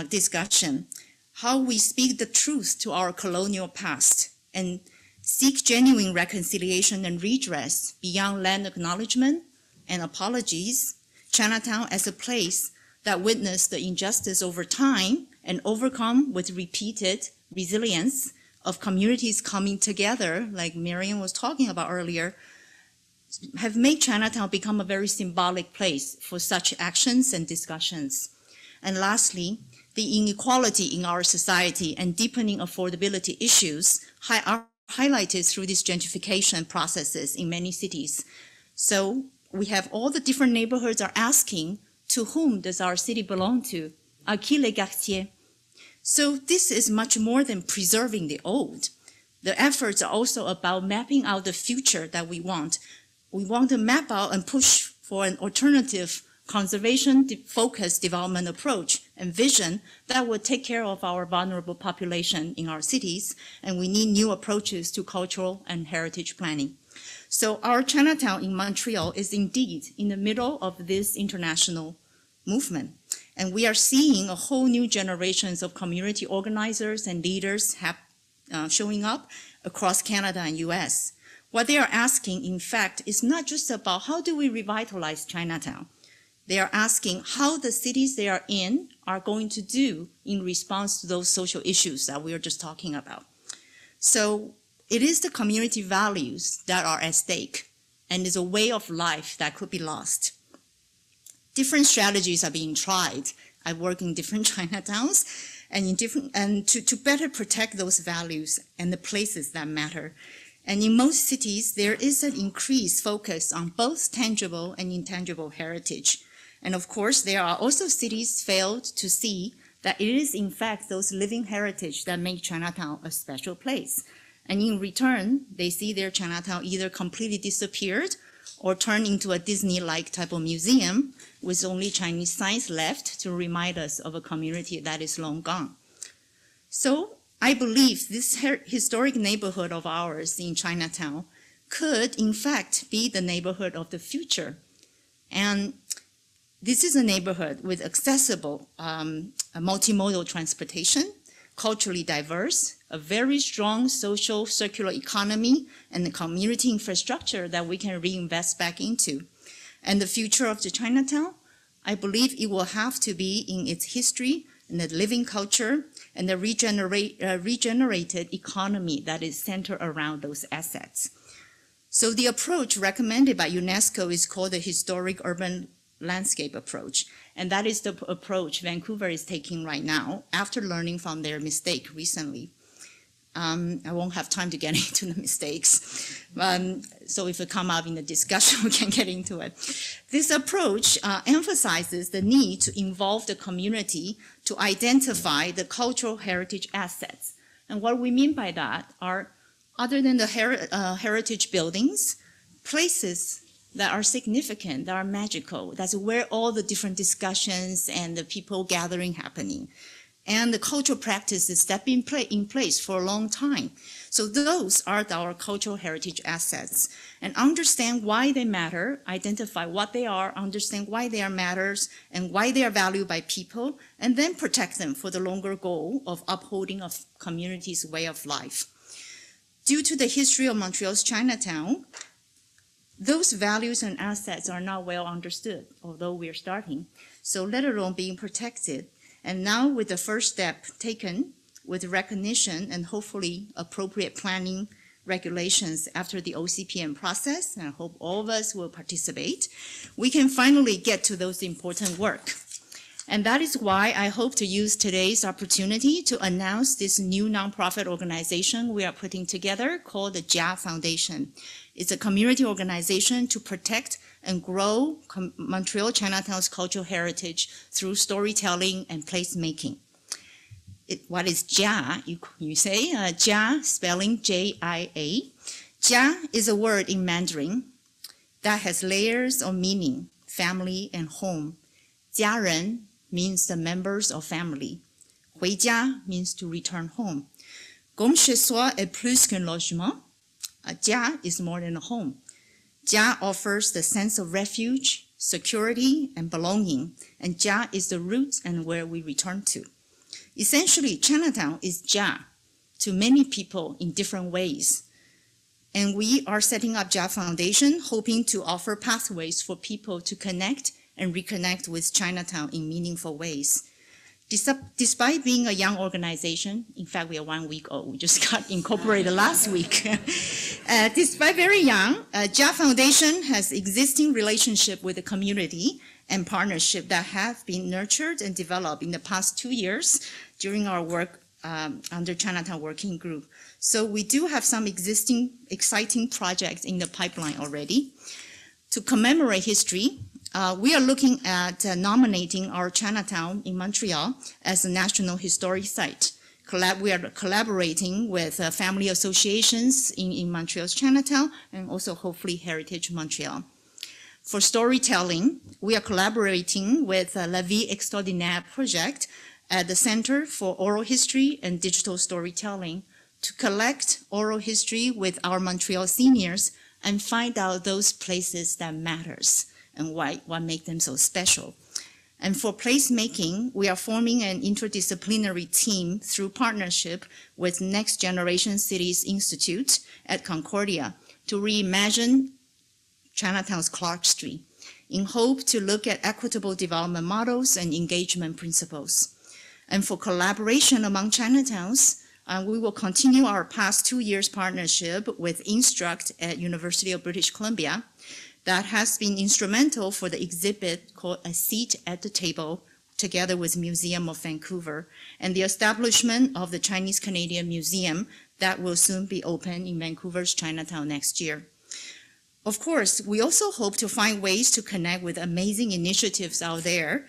discussion, how we speak the truth to our colonial past and seek genuine reconciliation and redress beyond land acknowledgement and apologies. Chinatown as a place that witnessed the injustice over time and overcome with repeated resilience of communities coming together, like Marian was talking about earlier, have made Chinatown become a very symbolic place for such actions and discussions. And lastly, the inequality in our society and deepening affordability issues are highlighted through these gentrification processes in many cities. So we have all the different neighborhoods are asking, to whom does our city belong to? À qui les quartiers? So this is much more than preserving the old. The efforts are also about mapping out the future that we want. We want to map out and push for an alternative conservation-focused development approach and vision that will take care of our vulnerable population in our cities, and we need new approaches to cultural and heritage planning. So our Chinatown in Montreal is indeed in the middle of this international movement. And we are seeing a whole new generations of community organizers and leaders showing up across Canada and US. What they are asking, in fact, is not just about how do we revitalize Chinatown. They are asking how the cities they are in are going to do in response to those social issues that we were just talking about. So it is the community values that are at stake, and is a way of life that could be lost. Different strategies are being tried. I work in different Chinatowns, and to better protect those values and the places that matter. And in most cities, there is an increased focus on both tangible and intangible heritage. And of course, there are also cities failed to see that it is in fact those living heritage that make Chinatown a special place. And in return, they see their Chinatown either completely disappeared or turned into a Disney-like type of museum with only Chinese signs left to remind us of a community that is long gone. So I believe this historic neighborhood of ours in Chinatown could in fact be the neighborhood of the future. And this is a neighborhood with accessible multimodal transportation, culturally diverse, a very strong social circular economy, and the community infrastructure that we can reinvest back into. And the future of the Chinatown, I believe it will have to be in its history and the living culture and the regenerated economy that is centered around those assets. So the approach recommended by UNESCO is called the historic urban landscape approach. And that is the approach Vancouver is taking right now after learning from their mistake recently. I won't have time to get into the mistakes. So if it come up in the discussion, we can get into it. This approach emphasizes the need to involve the community to identify the cultural heritage assets. And what we mean by that are, other than the heritage buildings, places that are significant, that are magical. That's where all the different discussions and the people gathering happening. And the cultural practices that have been in place for a long time. So those are our cultural heritage assets. And understand why they matter, identify what they are, understand why they are matters, and why they are valued by people, and then protect them for the longer goal of upholding of community's way of life. Due to the history of Montreal's Chinatown, those values and assets are not well understood, although we are starting, so let alone being protected. And now with the first step taken, with recognition and hopefully appropriate planning regulations after the OCPM process, and I hope all of us will participate, we can finally get to those important work. And that is why I hope to use today's opportunity to announce this new nonprofit organization we are putting together called the Jia Foundation. It's a community organization to protect and grow Montreal Chinatown's cultural heritage through storytelling and placemaking. What is Jia? You say Jia, spelling J-I-A. Jia is a word in Mandarin that has layers of meaning, family and home. 家人 means the members of family. 回家 means to return home. Comme chez soi est plus qu'un logement. Jia is more than a home. Jia offers the sense of refuge, security, and belonging, and Jia is the root and where we return to. Essentially, Chinatown is Jia to many people in different ways. And we are setting up Jia Foundation, hoping to offer pathways for people to connect and reconnect with Chinatown in meaningful ways. Despite being a young organization, in fact, we are 1 week old. We just got incorporated last week. Despite very young, Jia Foundation has existing relationship with the community and partnership that have been nurtured and developed in the past 2 years during our work under Chinatown Working Group. So we do have some existing exciting projects in the pipeline already. To commemorate history, we are looking at nominating our Chinatown in Montreal as a National Historic Site. We are collaborating with family associations in Montreal's Chinatown and also hopefully Heritage Montreal. For storytelling, we are collaborating with La Vie Extraordinaire project at the Center for Oral History and Digital Storytelling to collect oral history with our Montreal seniors and find out those places that matters and what make them so special. And for placemaking, we are forming an interdisciplinary team through partnership with Next Generation Cities Institute at Concordia to reimagine Chinatown's Clark Street in hope to look at equitable development models and engagement principles. And for collaboration among Chinatowns, we will continue our past 2 years partnership with Instruct at University of British Columbia that has been instrumental for the exhibit called A Seat at the Table, together with Museum of Vancouver, and the establishment of the Chinese Canadian Museum that will soon be open in Vancouver's Chinatown next year. Of course, we also hope to find ways to connect with amazing initiatives out there.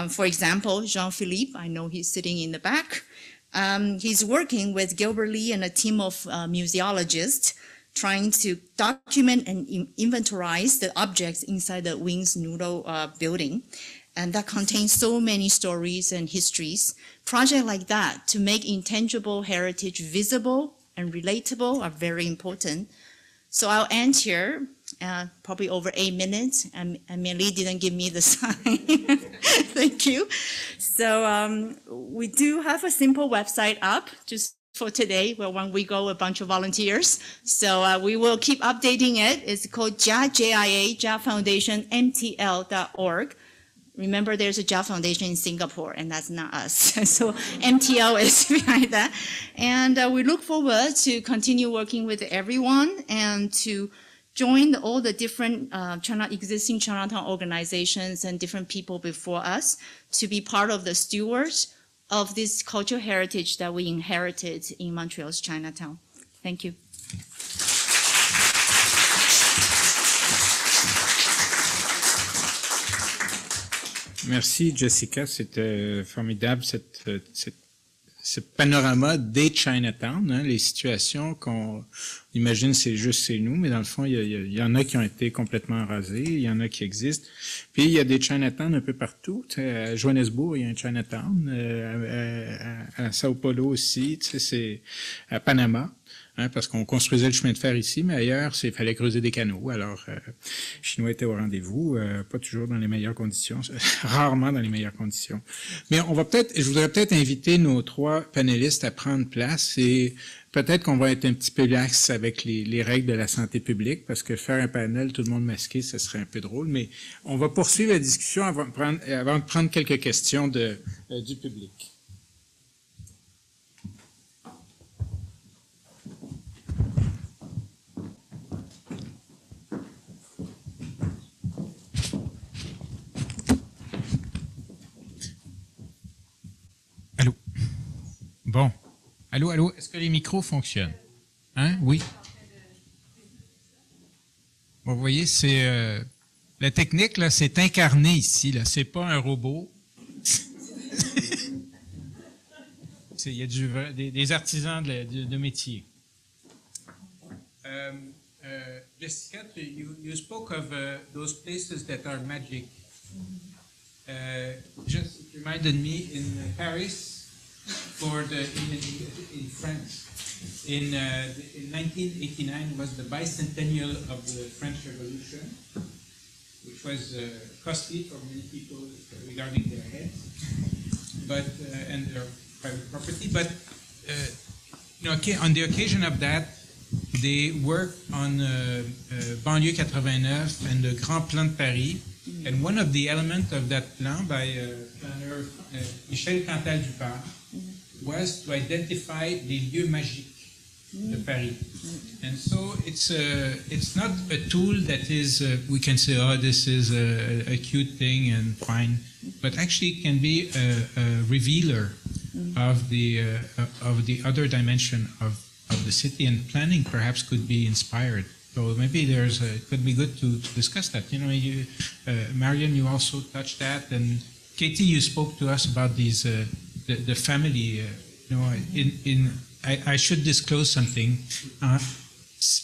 For example, Jean-Philippe, I know he's sitting in the back. He's working with Gilbert Lee and a team of museologists trying to document and inventorize the objects inside the Wings Noodle building. And that contains so many stories and histories. Projects like that to make intangible heritage visible and relatable are very important. So I'll end here, probably over 8 minutes, and Mei-Li didn't give me the sign. Thank you. So we do have a simple website up just for today, where when we go, a bunch of volunteers. So we will keep updating it. It's called Jia, J-I-A, Jia Foundation, MTL.org. Remember, there's a Jia Foundation in Singapore, and that's not us. So MTL is behind that. And we look forward to continue working with everyone and to join all the different existing Chinatown organizations and different people before us to be part of the stewards of this cultural heritage that we inherited in Montreal's Chinatown. Thank you. Merci, Jessica. C'était formidable, ce panorama des Chinatown, hein, les situations qu'on imagine c'est juste chez nous, mais dans le fond, il y en a qui ont été complètement rasés, il y en a qui existent. Puis, il y a des Chinatown un peu partout. À Johannesburg, il y a un Chinatown. À Sao Paulo aussi, c'est à Panama. hein, parce qu'on construisait le chemin de fer ici, mais ailleurs, il fallait creuser des canaux. Alors, les Chinois étaient au rendez-vous, pas toujours dans les meilleures conditions, rarement dans les meilleures conditions. Mais je voudrais peut-être inviter nos 3 panélistes à prendre place et peut-être qu'on va être un petit peu lax avec les règles de la santé publique, parce que faire un panel, tout le monde masqué, ce serait un peu drôle, mais on va poursuivre la discussion avant de prendre quelques questions du public. Allô? Bon. Allô, allô, est-ce que les micros fonctionnent? Hein? Oui? Bon, vous voyez, c'est la technique, là, c'est incarné ici, là. C'est pas un robot. Il y a des artisans de métier. Jessica, you spoke of those places that are magic. Just reminded me in Paris, in France. In 1989 was the bicentennial of the French Revolution, which was costly for many people regarding their heads, and their private property. But on the occasion of that, they worked on Banlieue 89 and the Grand Plan de Paris. And one of the elements of that plan by planner Michel Cantal-Dupart was to identify les lieux magiques de Paris. And so it's not a tool that is, we can say, oh, this is a cute thing and fine, but actually it can be a revealer of the other dimension of the city, and planning perhaps could be inspired. So maybe it could be good to discuss that. Marion, you also touched that, and Katie, you spoke to us about these the family. I should disclose something.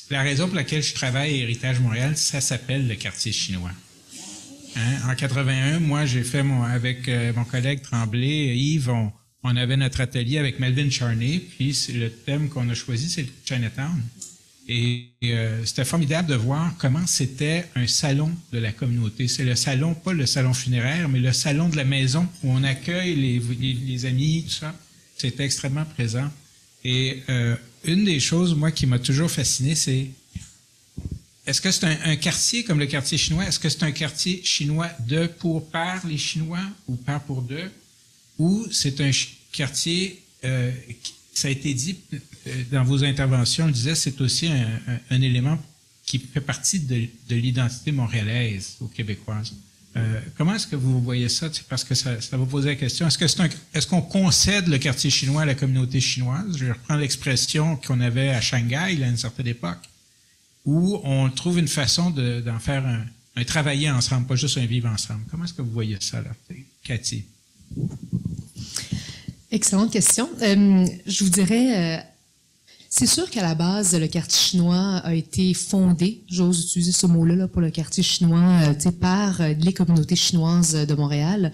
La raison pour laquelle je travaille à Héritage Montréal, ça s'appelle le quartier chinois. Hein? En 81, moi, j'ai fait avec mon collègue Tremblay, Yves, on avait notre atelier avec Melvin Charney, puis le thème qu'on a choisi, c'est le Chinatown. Et c'était formidable de voir comment c'était un salon de la communauté. C'est le salon, pas le salon funéraire, mais le salon de la maison où on accueille les amis, tout ça. C'était extrêmement présent. Et une des choses, moi, qui m'a toujours fasciné, c'est est-ce que c'est un quartier comme le quartier chinois? Est-ce que c'est un quartier chinois par les Chinois ou par pour d'eux? Ou c'est un quartier, ça a été dit dans vos interventions, on le disait, c'est aussi un élément qui fait partie de l'identité montréalaise ou québécoise. Comment est-ce que vous voyez ça? Parce que ça vous pose la question. Est-ce qu'on concède le quartier chinois à la communauté chinoise? Je reprends l'expression qu'on avait à Shanghai à une certaine époque, où on trouve une façon d'en faire un travailler ensemble, pas juste un vivre ensemble. Comment est-ce que vous voyez ça, là, Cathy? Excellente question. Je vous dirais, c'est sûr qu'à la base, le quartier chinois a été fondé, j'ose utiliser ce mot-là pour le quartier chinois, par les communautés chinoises de Montréal.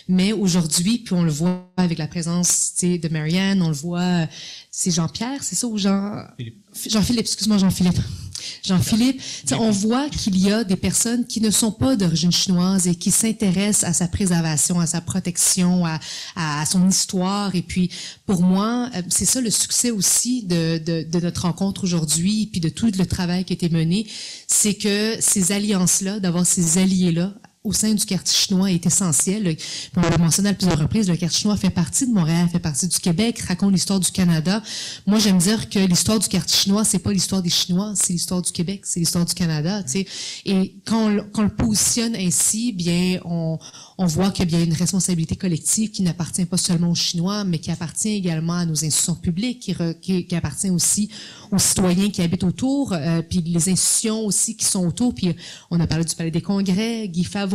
Mais aujourd'hui, puis on le voit avec la présence de Marianne, on le voit, c'est Jean-Pierre, c'est ça, ou Jean-Philippe, excuse-moi, Jean-Philippe, on voit qu'il y a des personnes qui ne sont pas d'origine chinoise et qui s'intéressent à sa préservation, à sa protection, à son histoire. Et puis, pour moi, c'est ça le succès aussi de notre rencontre aujourd'hui, puis de tout le travail qui a été mené, c'est que ces alliances-là, d'avoir ces alliés-là, au sein du quartier chinois est essentiel. On l'a mentionné à plusieurs reprises, le quartier chinois fait partie de Montréal, fait partie du Québec, raconte l'histoire du Canada. Moi, j'aime dire que l'histoire du quartier chinois, c'est pas l'histoire des Chinois, c'est l'histoire du Québec, c'est l'histoire du Canada, tu sais. Et quand on le positionne ainsi, bien, on voit qu'il y a une responsabilité collective qui n'appartient pas seulement aux Chinois, mais qui appartient également à nos institutions publiques, qui appartient aussi aux citoyens qui habitent autour, puis les institutions aussi qui sont autour. Puis on a parlé du Palais des Congrès, Guy Favreau,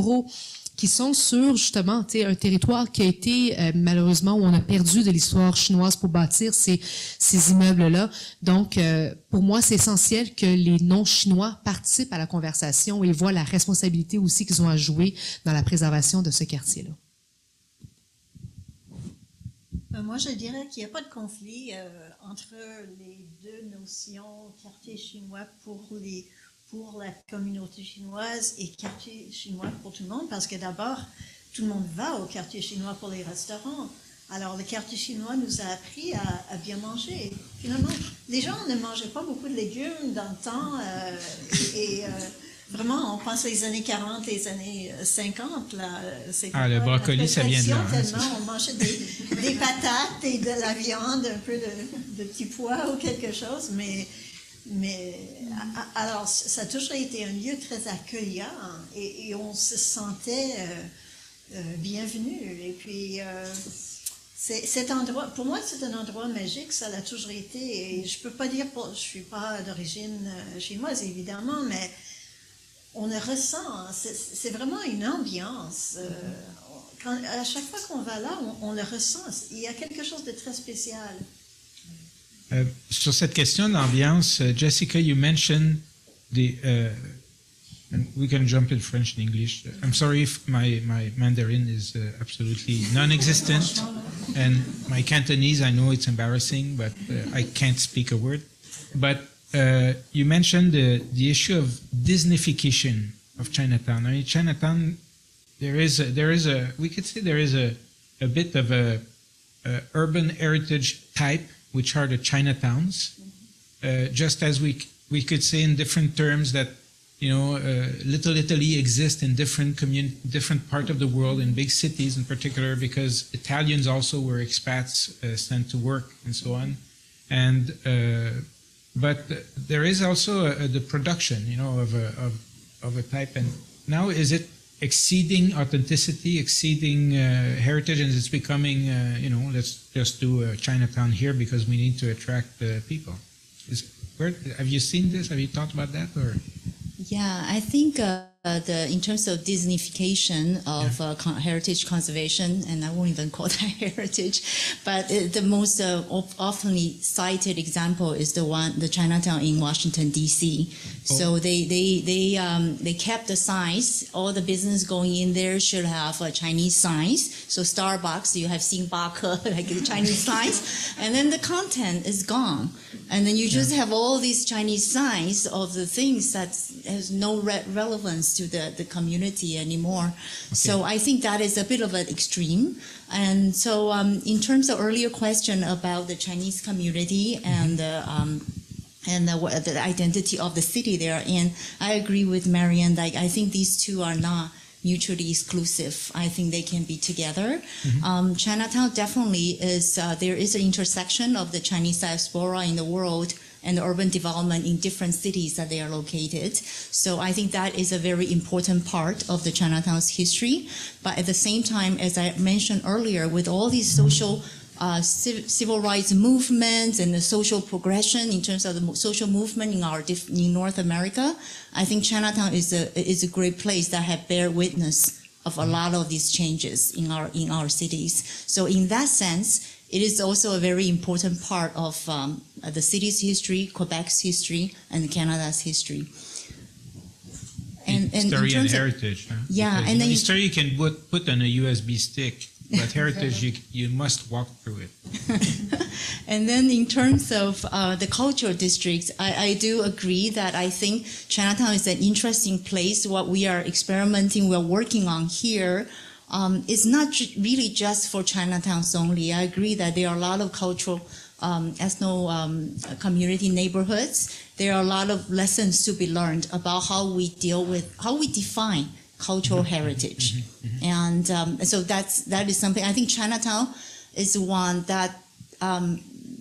qui sont sur, justement, un territoire qui a été, malheureusement, où on a perdu de l'histoire chinoise pour bâtir ces immeubles-là. Donc, pour moi, c'est essentiel que les non-chinois participent à la conversation et voient la responsabilité aussi qu'ils ont à jouer dans la préservation de ce quartier-là. Moi, je dirais qu'il n'y a pas de conflit entre les deux notions, quartier chinois pour la communauté chinoise et quartier chinois pour tout le monde, parce que d'abord, tout le monde va au quartier chinois pour les restaurants. Alors, le quartier chinois nous a appris à bien manger. Finalement, les gens ne mangeaient pas beaucoup de légumes dans le temps vraiment, on pense les années 40, les années 50. Là, le brocoli, ça vient de là. Tellement, on mangeait des patates et de la viande, un peu de petits pois ou quelque chose, mais alors, ça a toujours été un lieu très accueillant et on se sentait bienvenu. Et puis, cet endroit, pour moi, c'est un endroit magique, ça l'a toujours été. Et je peux pas dire, je suis pas d'origine chinoise, évidemment, mais on le ressent. C'est vraiment une ambiance. À chaque fois qu'on va là, on le ressent. Il y a quelque chose de très spécial. Sur cette question d'ambiance, Jessica, you mentioned and we can jump in French and English. I'm sorry if my Mandarin is absolutely non-existent, and my Cantonese, I know it's embarrassing, but I can't speak a word. But you mentioned the issue of Disneyfication of Chinatown. I mean, Chinatown, there is a we could say there is a bit of a urban heritage type, which are the Chinatowns, just as we could say in different terms that, you know, Little Italy exists in different part of the world, in big cities in particular, because Italians also were expats sent to work and so on. And but there is also the production, you know, of a type. And now, is it exceeding authenticity, exceeding heritage, and it's becoming, you know, let's just do Chinatown here because we need to attract people. Have you seen this? Have you thought about that? Or? Yeah, I think in terms of Disneyfication of heritage conservation, and I won't even call that heritage, but the most often cited example is the Chinatown in Washington D.C. So they kept the signs. All the business going in there should have Chinese signs. So Starbucks, you have seen Baka, like the Chinese signs, and then the content is gone. And then you just have all these Chinese signs of the things that has no relevance to the community anymore. Okay. So I think that is a bit of an extreme. And so in terms of earlier question about the Chinese community and the identity of the city they are in, I agree with Marianne. Like, I think these two are not mutually exclusive. I think they can be together. Mm-hmm. Chinatown definitely is, there is an intersection of the Chinese diaspora in the world and the urban development in different cities that they are located. So I think that is a very important part of the Chinatown's history. But at the same time, as I mentioned earlier, with all these social civil rights movements and the social progression in terms of the social movement in North America, I think Chinatown is a great place that have bear witness of a lot of these changes in our cities. So in that sense, it is also a very important part of the city's history, Quebec's history, and Canada's history. And history and heritage. Huh? Yeah, because, and then history you can put on a USB stick. But heritage, you must walk through it. And then in terms of the cultural districts, I do agree that I think Chinatown is an interesting place. What we are experimenting, we're working on here, is not really just for Chinatowns only. I agree that there are a lot of cultural ethno community neighborhoods. There are a lot of lessons to be learned about how we define cultural heritage. Mm-hmm. And so that is something. I think Chinatown is one that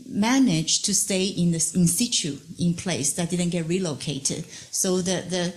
managed to stay in situ, in place, that didn't get relocated. So the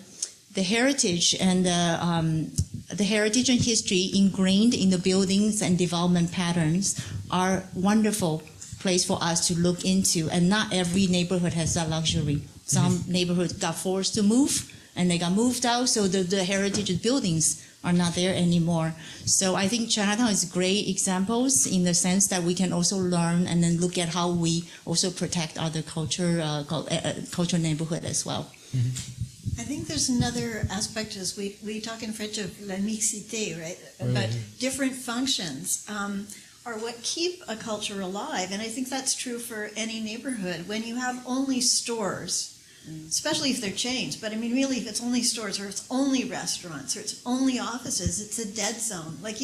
heritage and the heritage and history ingrained in the buildings and development patterns are wonderful place for us to look into. And not every neighborhood has that luxury. Some neighborhoods got forced to move, and they got moved out, so the heritage buildings are not there anymore. So I think Chinatown is great examples in the sense that we can also learn and then look at how we also protect other culture neighborhood as well. I think there's another aspect, as we talk in French of la mixité, right? About different functions. are what keep a culture alive. And I think that's true for any neighborhood. When you have only stores, especially if they're chains, but I mean, really, if it's only stores or it's only restaurants or it's only offices, it's a dead zone. Like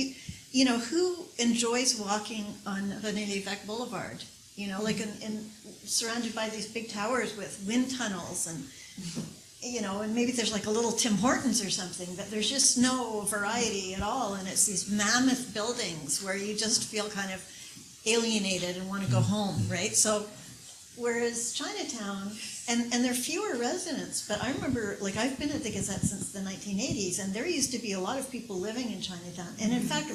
you know, who enjoys walking on René Lévesque Boulevard? You know, like in surrounded by these big towers with wind tunnels and, you know, and maybe there's like a little Tim Hortons or something, but there's just no variety at all. And it's these mammoth buildings where you just feel kind of alienated and want to go home, right? So, whereas Chinatown, and there are fewer residents, but I remember, like, I've been at the Gazette since the 1980s, and there used to be a lot of people living in Chinatown. And in fact,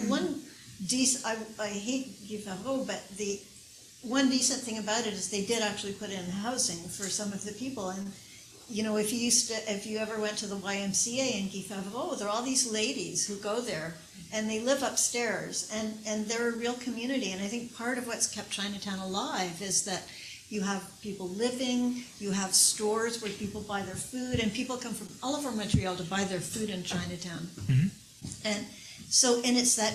I hate Guy Favreau, but the one decent thing about it is they did actually put in housing for some of the people. And, you know, if you ever went to the YMCA in Guy Favreau, there are all these ladies who go there, and they live upstairs, and they're a real community. And I think part of what's kept Chinatown alive is that you have people living, you have stores where people buy their food, and people come from all over Montreal to buy their food in Chinatown. Mm-hmm. And so, and it's that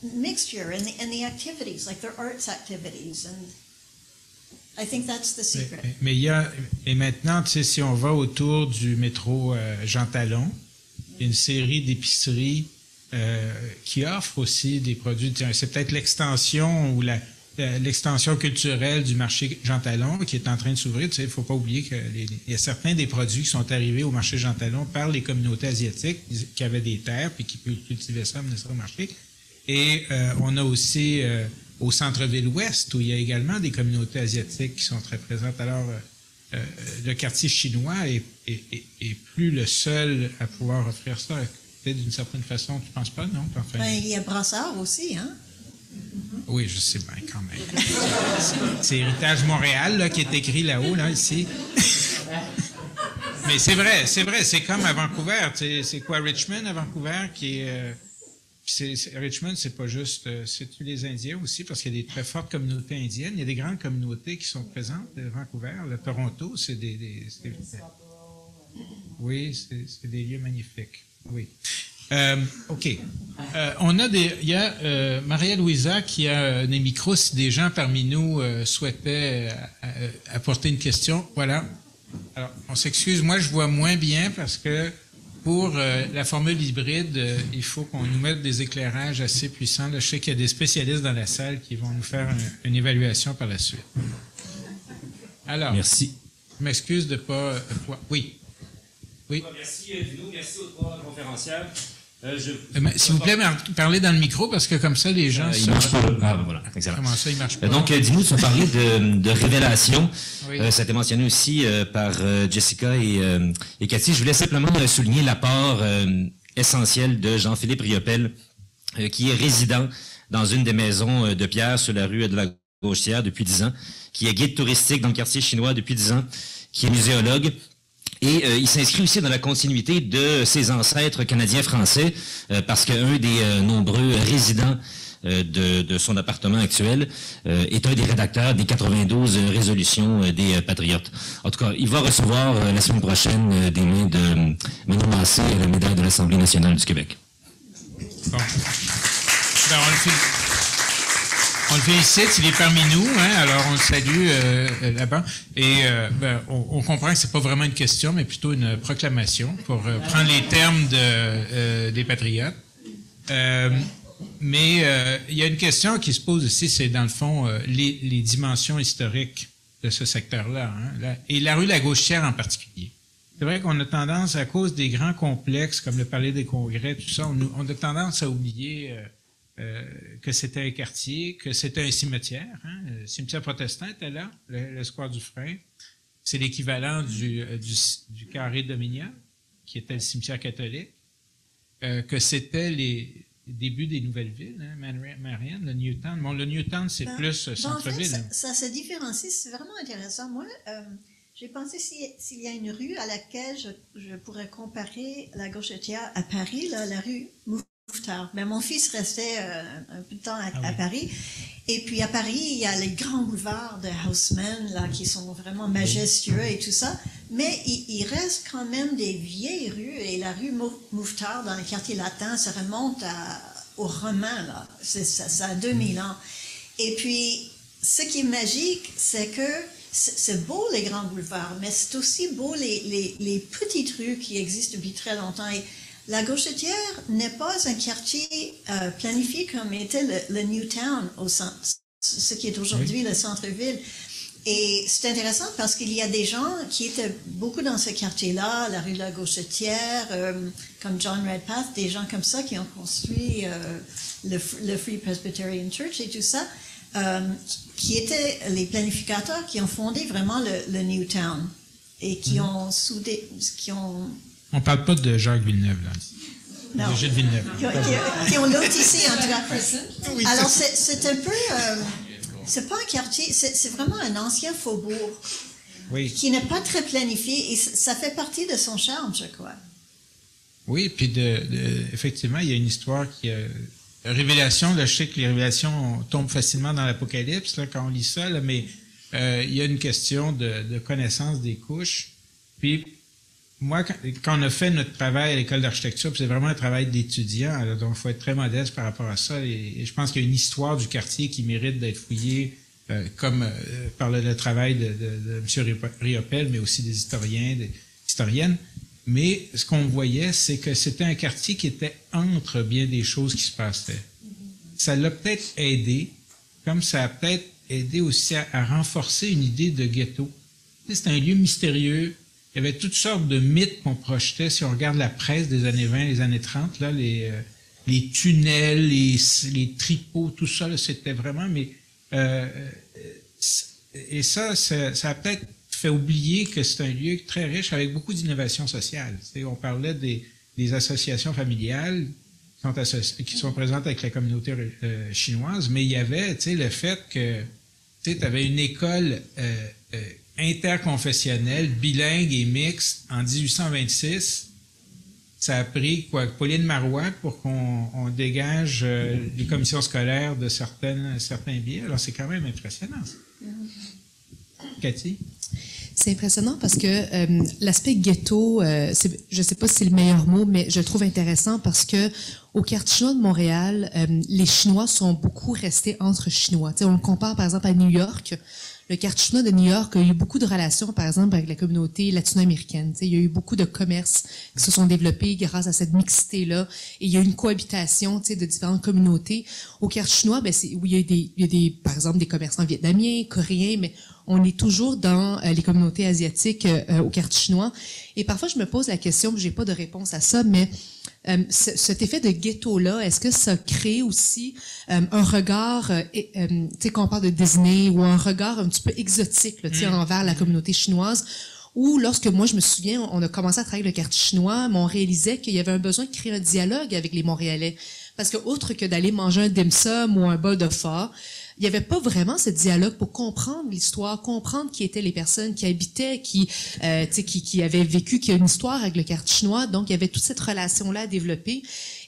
mixture and the activities, like their arts activities, and I think that's the secret. Mais il y a, et maintenant, tu sais, si on va autour du métro Jean Talon, il y a une série d'épiceries qui offrent aussi des produits. C'est peut-être l'extension ou l'extension culturelle du marché Jean Talon qui est en train de s'ouvrir. Tu sais, il ne faut pas oublier qu'il y a certains des produits qui sont arrivés au marché Jean Talon par les communautés asiatiques qui avaient des terres et qui cultivaient ça, amenaient ça au marché. Et on a aussi au centre-ville ouest où il y a également des communautés asiatiques qui sont très présentes. Alors, le quartier chinois est plus le seul à pouvoir offrir ça. Peut-être d'une certaine façon, tu ne penses pas, non? Enfin, ben, il y a Brassard aussi, hein? Oui, je sais bien quand même. C'est Héritage Montréal là, qui est écrit là-haut, là, ici. Mais c'est vrai, c'est comme à Vancouver. C'est quoi Richmond à Vancouver qui est... Richmond, c'est pas juste... c'est les Indiens aussi, parce qu'il y a des très fortes communautés indiennes. Il y a des grandes communautés qui sont présentes à Vancouver. Le Toronto, c'est oui, c'est des lieux magnifiques. Oui. OK. Il y a Maria-Louisa qui a des micros. Si des gens parmi nous souhaitaient apporter une question, voilà. Alors, on s'excuse. Moi, je vois moins bien parce que pour la formule hybride, il faut qu'on nous mette des éclairages assez puissants. Là, je sais qu'il y a des spécialistes dans la salle qui vont nous faire une évaluation par la suite. Alors, merci. Je m'excuse de ne pas... Oui. Oui. Merci, Vino. Merci aux trois conférencières. S'il vous plaît, parlez dans le micro parce que comme ça, les gens... il marche pas. Ah, voilà. Excellent. Comment ça, il marche pas? Donc, dis-nous, tu as parlé de révélation. Oui. Ça a été mentionné aussi par Jessica et Cathy. Je voulais simplement souligner l'apport essentiel de Jean-Philippe Riopel, qui est résident dans une des maisons de pierre sur la rue de la Gauchetière depuis 10 ans, qui est guide touristique dans le quartier chinois depuis 10 ans, qui est muséologue. Et il s'inscrit aussi dans la continuité de ses ancêtres canadiens-français, parce qu'un des nombreux résidents de son appartement actuel est un des rédacteurs des 92 résolutions des Patriotes. En tout cas, il va recevoir la semaine prochaine des mains de Manon Massé la médaille de l'Assemblée nationale du Québec. Bon. Ben, on le félicite, il est parmi nous, hein, alors on le salue là-bas. Et on comprend que c'est pas vraiment une question, mais plutôt une proclamation pour prendre les termes des Patriotes. Mais il y a une question qui se pose aussi, c'est dans le fond les dimensions historiques de ce secteur-là, hein, et la rue La Gauchetière en particulier. C'est vrai qu'on a tendance, à cause des grands complexes comme le Palais des Congrès, tout ça, on a tendance à oublier... que c'était un quartier, que c'était un cimetière. Hein? Le cimetière protestant était là, le square du Frein. C'est l'équivalent du carré Dominion, qui était le cimetière catholique. Que c'était les débuts des nouvelles villes, hein? Marianne, le Newtown. Bon, le Newtown, c'est plus centre-ville. En fait, ça se différencie, c'est vraiment intéressant. Moi, j'ai pensé s'il y a une rue à laquelle je pourrais comparer la Gauchetière à Paris, là, la rue Mouffetard. Mais mon fils restait un peu de temps à Paris. Et puis à Paris, il y a les grands boulevards de Haussmann là, qui sont vraiment majestueux et tout ça. Mais il reste quand même des vieilles rues. Et la rue Mouffetard dans le quartier latin, ça remonte aux Romains. Là. Ça a 2000 ans. Et puis, ce qui est magique, c'est que c'est beau les grands boulevards, mais c'est aussi beau les petites rues qui existent depuis très longtemps. Et la Gauchetière n'est pas un quartier planifié comme était le Newtown au centre, ce qui est aujourd'hui le centre-ville. Et c'est intéressant parce qu'il y a des gens qui étaient beaucoup dans ce quartier-là, la rue de la Gauchetière, comme John Redpath, des gens comme ça qui ont construit le Free Presbyterian Church et tout ça, qui étaient les planificateurs qui ont fondé vraiment le Newtown et qui ont soudé, On parle pas de Jacques Villeneuve, là. Non. De Gilles Villeneuve. Qui ont lotissé en tout cas. Oui, alors c'est un peu, c'est pas un quartier, c'est vraiment un ancien faubourg qui n'est pas très planifié et ça fait partie de son charme, je crois. Oui, puis effectivement, il y a une histoire qui révélation, là, je sais que les révélations tombent facilement dans l'Apocalypse là, quand on lit ça, là, mais il y a une question de connaissance des couches. Puis moi, quand on a fait notre travail à l'école d'architecture, c'est vraiment un travail d'étudiant, donc il faut être très modeste par rapport à ça. Et je pense qu'il y a une histoire du quartier qui mérite d'être fouillée, comme par le travail de M. Riopel, mais aussi des historiens, des historiennes. Mais ce qu'on voyait, c'est que c'était un quartier qui était entre bien des choses qui se passaient. Ça l'a peut-être aidé, comme ça a peut-être aidé aussi à renforcer une idée de ghetto. C'est un lieu mystérieux. Il y avait toutes sortes de mythes qu'on projetait. Si on regarde la presse des années 20, les années 30, là, les tunnels, les tripots, tout ça, là, c'était vraiment... et ça a peut-être fait oublier que c'est un lieu très riche avec beaucoup d'innovations sociales. On parlait des associations familiales qui sont présentes avec la communauté chinoise, mais il y avait le fait que tu avais une école interconfessionnelle, bilingue et mixte en 1826. Ça a pris Pauline Marois pour qu'on dégage les commissions scolaires de certains biais. Alors c'est quand même impressionnant. Cathy? C'est impressionnant parce que l'aspect ghetto, je ne sais pas si c'est le meilleur mot, mais je le trouve intéressant parce que au quartier chinois de Montréal, les Chinois sont beaucoup restés entre Chinois. On le compare par exemple à New York. Le quartier chinois de New York a eu beaucoup de relations, par exemple, avec la communauté latino-américaine. Il y a eu beaucoup de commerces qui se sont développés grâce à cette mixité-là. Et il y a eu une cohabitation de différentes communautés. Au quartier chinois, où il y a des, par exemple, des commerçants vietnamiens, coréens, mais on est toujours dans les communautés asiatiques au quartier chinois. Et parfois, je me pose la question, j'ai pas de réponse à ça, mais cet effet de ghetto-là, est-ce que ça crée aussi un regard, tu sais, quand on parle de Disney, ou un regard un petit peu exotique là, envers la communauté chinoise, ou lorsque moi, je me souviens, on a commencé à travailler le quartier chinois, mais on réalisait qu'il y avait un besoin de créer un dialogue avec les Montréalais. Parce que, autre que d'aller manger un dim sum ou un bol de pho, il n'y avait pas vraiment ce dialogue pour comprendre l'histoire, comprendre qui étaient les personnes qui habitaient, qui avaient vécu, qui a une histoire avec le quartier chinois. Donc, il y avait toute cette relation-là à développer.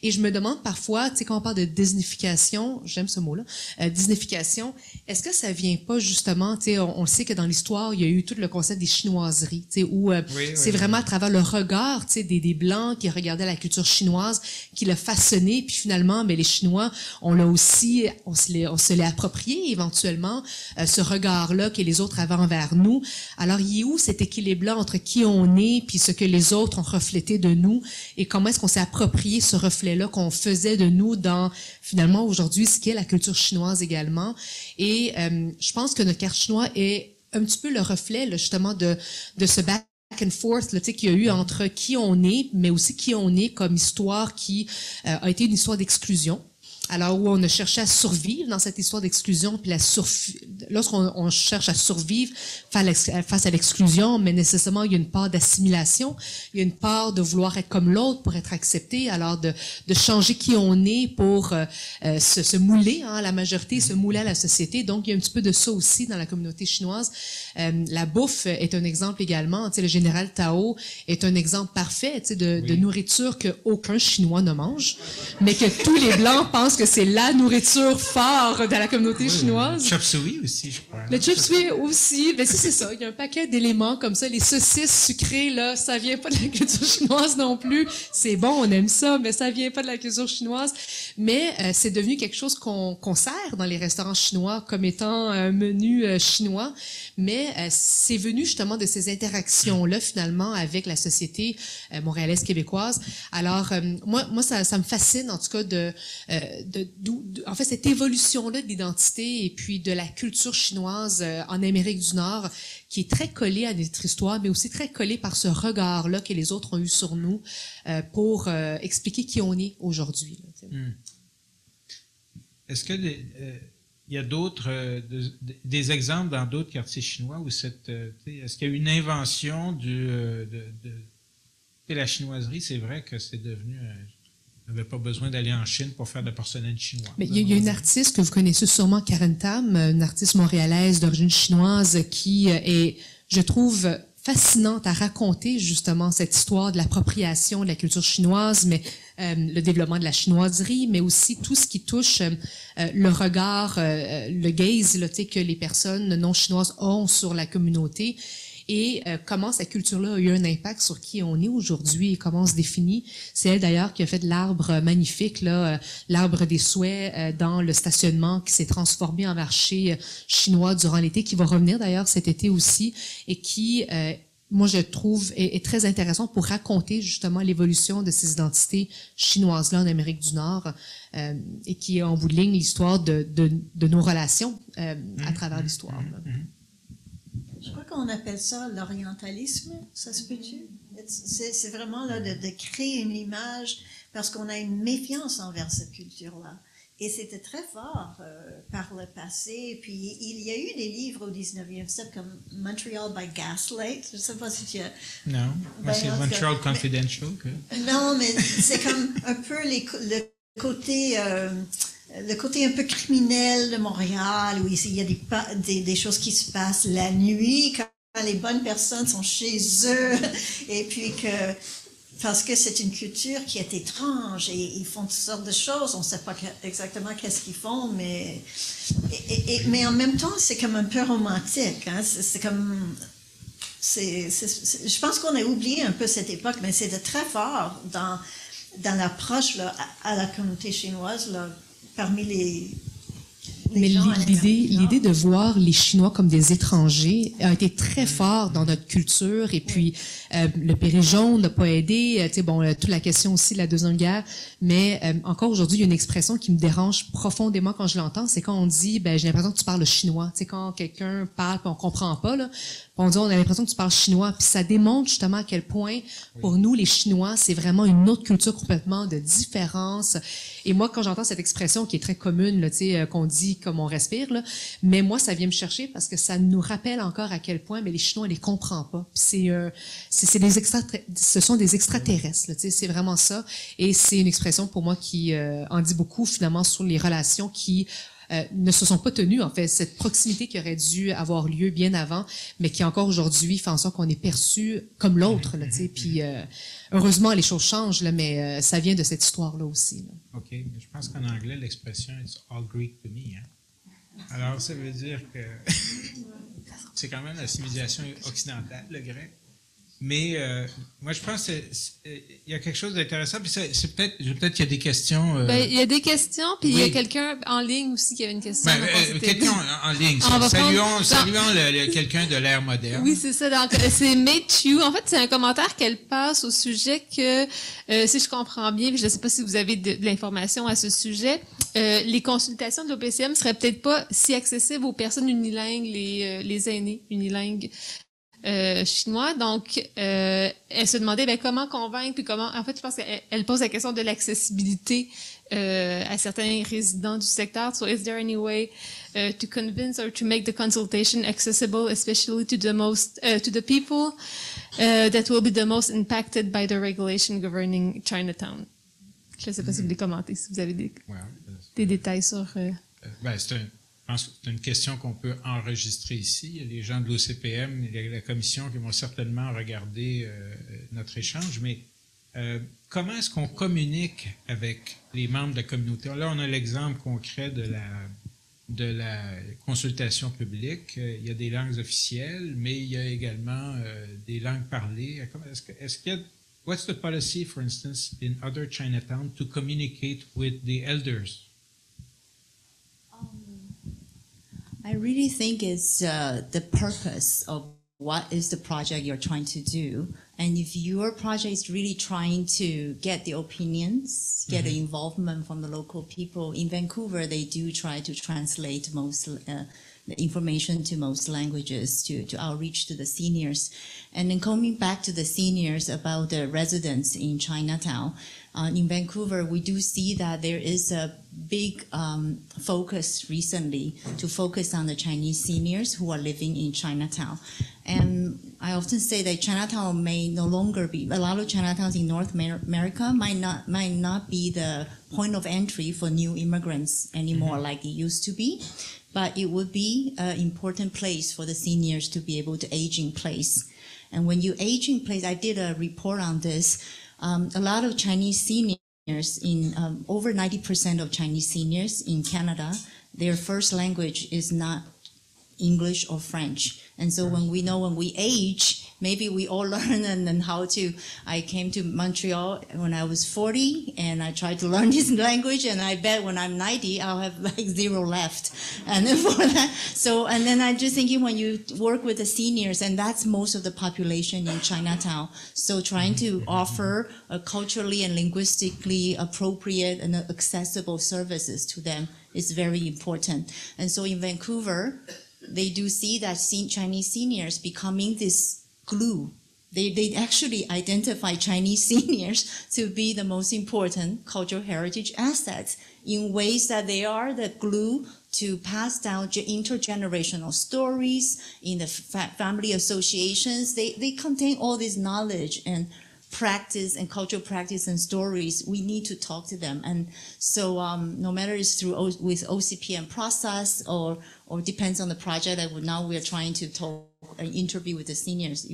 Et je me demande parfois, tu sais, quand on parle de disnification, j'aime ce mot-là, disnification, est-ce que ça vient pas justement, tu sais, on sait que dans l'histoire, il y a eu tout le concept des chinoiseries, tu sais, où c'est vraiment à travers le regard, tu sais, des Blancs qui regardaient la culture chinoise, qui l'a façonné, puis finalement, mais les Chinois, on l'a aussi, on se l'est approprié éventuellement, ce regard-là que les autres avaient envers nous. Alors, il y a où cet équilibre-là entre qui on est, puis ce que les autres ont reflété de nous, et comment est-ce qu'on s'est approprié ce reflet-là qu'on faisait de nous dans, finalement, aujourd'hui, ce qu'est la culture chinoise également. Et je pense que notre quartier chinois est un petit peu le reflet, là, justement, de ce back and forth là, qu'il y a eu entre qui on est, mais aussi qui on est comme histoire qui a été une histoire d'exclusion. Alors, où on a cherché à survivre dans cette histoire d'exclusion, puis lorsqu'on cherche à survivre face à l'exclusion, mais nécessairement, il y a une part d'assimilation, il y a une part de vouloir être comme l'autre pour être accepté, alors de changer qui on est pour se mouler, hein, la majorité, se mouler à la société. Donc, il y a un petit peu de ça aussi dans la communauté chinoise. La bouffe est un exemple également. Tu sais, le général Tao est un exemple parfait, tu sais, de nourriture qu'aucun Chinois ne mange, mais que tous les Blancs pensent pense que c'est la nourriture phare de la communauté chinoise. Le chop suey aussi, je crois. Le chop suey aussi, ben c'est ça. Il y a un paquet d'éléments comme ça. Les saucisses sucrées, là, ça vient pas de la culture chinoise non plus. C'est bon, on aime ça, mais ça vient pas de la culture chinoise. Mais c'est devenu quelque chose qu'on sert dans les restaurants chinois comme étant un menu chinois. Mais c'est venu justement de ces interactions-là, finalement, avec la société montréalaise québécoise. Alors, moi ça me fascine, en tout cas, en fait, cette évolution-là de l'identité et puis de la culture chinoise en Amérique du Nord, qui est très collée à notre histoire, mais aussi très collée par ce regard-là que les autres ont eu sur nous pour expliquer qui on est aujourd'hui. Est-ce que il y a des exemples dans d'autres quartiers chinois où est-ce qu'il y a eu une invention de la chinoiserie? C'est vrai que c'est devenu... on n'avait pas besoin d'aller en Chine pour faire de la porcelaine chinoise. Mais il y a une artiste que vous connaissez sûrement, Karen Tam, une artiste montréalaise d'origine chinoise qui est, je trouve, fascinante à raconter justement cette histoire de l'appropriation de la culture chinoise, mais le développement de la chinoiserie, mais aussi tout ce qui touche le regard, le gaze là, que les personnes non chinoises ont sur la communauté et comment cette culture-là a eu un impact sur qui on est aujourd'hui et comment on se définit. C'est elle d'ailleurs qui a fait l'arbre magnifique, là, l'arbre des souhaits dans le stationnement qui s'est transformé en marché chinois durant l'été, qui va revenir d'ailleurs cet été aussi et qui, moi je trouve, est très intéressant pour raconter justement l'évolution de ces identités chinoises-là en Amérique du Nord et qui est en bout de ligne l'histoire de nos relations à travers l'histoire. Je crois qu'on appelle ça l'orientalisme, ça se peut-tu? C'est vraiment là de créer une image parce qu'on a une méfiance envers cette culture-là. Et c'était très fort par le passé. Puis il y a eu des livres au 19e siècle comme Montreal by Gaslight. Je ne sais pas si tu as... Non, moi c'est Montreal Confidential. Non, mais c'est comme un peu le côté un peu criminel de Montréal, où il y a des choses qui se passent la nuit, quand les bonnes personnes sont chez eux, et puis parce que c'est une culture qui est étrange, et ils font toutes sortes de choses, on ne sait pas exactement qu'est-ce qu'ils font, mais en même temps, c'est comme un peu romantique, hein? C'est comme... je pense qu'on a oublié un peu cette époque, mais c'était très fort dans l'approche là, à la communauté chinoise, là, parmi les gens. L'idée de voir les Chinois comme des étrangers a été très fort dans notre culture. Et puis, le péri jaune n'a pas aidé. Toute la question aussi de la Deuxième Guerre. Mais encore aujourd'hui, il y a une expression qui me dérange profondément quand je l'entends. C'est quand on dit, j'ai l'impression que tu parles chinois. Quand quelqu'un parle et on comprend pas, là, on a l'impression que tu parles chinois. Puis ça démontre justement à quel point, pour nous, les Chinois, c'est vraiment une autre culture complètement de différence. Et moi, quand j'entends cette expression qui est très commune, là, qu'on dit comme on respire, là, mais moi, ça vient me chercher parce que ça nous rappelle encore à quel point, mais les Chinois, on les comprend pas. Puis ce sont des extraterrestres, là, c'est vraiment ça. Et c'est une expression pour moi qui en dit beaucoup finalement sur les relations qui ne se sont pas tenues, en fait, cette proximité qui aurait dû avoir lieu bien avant, mais qui encore aujourd'hui fait en sorte qu'on est perçu comme l'autre, là, tu sais. Puis heureusement, les choses changent, là, mais ça vient de cette histoire-là aussi. Là. OK, mais je pense qu'en anglais, l'expression « it's all Greek to me ». Hein? Alors, ça veut dire que c'est quand même la civilisation occidentale, le grec. Mais moi, je pense qu'il y a quelque chose d'intéressant. Puis c'est peut-être qu'il y a des questions. Il y a des questions, puis il y a quelqu'un en ligne aussi qui avait une question. Quelqu'un en ligne. Saluons quelqu'un de l'ère moderne. Oui, c'est ça. Donc, c'est Matthew. En fait, c'est un commentaire qu'elle passe au sujet que, si je comprends bien, puis je ne sais pas si vous avez de l'information à ce sujet, les consultations de l'OPCM seraient peut-être pas si accessibles aux personnes unilingues, les aînés unilingues. Chinois. Donc, elle se demandait comment convaincre, puis comment... En fait, je pense qu'elle pose la question de l'accessibilité à certains résidents du secteur. So, is there any way to convince or to make the consultation accessible, especially to the people that will be the most impacted by the regulation governing Chinatown? Je ne sais pas si vous voulez commenter, si vous avez des détails sur... Je pense que c'est une question qu'on peut enregistrer ici. Il y a les gens de l'OCPM et la commission qui vont certainement regarder notre échange, mais Comment est-ce qu'on communique avec les membres de la communauté? Là, on a l'exemple concret de la consultation publique. Il y a des langues officielles, mais il y a également des langues parlées. Est-ce qu'il y a, what's the policy, for instance, in other Chinatown to communicate with the elders? I really think it's the purpose of what is the project you're trying to do. And if your project is really trying to get the opinions, get the involvement from the local people, in Vancouver, they do try to translate most the information to most languages to outreach to the seniors. And then coming back to the seniors about the residents in Chinatown, in Vancouver, we do see that there is a big focus recently to focus on the Chinese seniors who are living in Chinatown. And I often say that Chinatown may no longer be, a lot of Chinatowns in North America might not be the point of entry for new immigrants anymore like it used to be, but it would be an important place for the seniors to be able to age in place. And when you age in place, I did a report on this, a lot of Chinese seniors in over 90% of Chinese seniors in Canada, their first language is not English or French. And so when we age, maybe we all learn and then how to, I came to Montreal when I was 40 and I tried to learn this language, and I bet when I'm 90, I'll have like zero left. And then for that, so, and then I'm just thinking when you work with the seniors, and that's most of the population in Chinatown. So trying to offer a culturally and linguistically appropriate and accessible services to them is very important. And so in Vancouver, they do see that Chinese seniors becoming this glue. They actually identify Chinese seniors to be the most important cultural heritage assets in ways that they are the glue to pass down intergenerational stories in the family associations. They contain all this knowledge and practice and cultural practice and stories. We need to talk to them. And so no matter it's through with OCPM process or depends on the project, now we're trying to talk an interview with the seniors.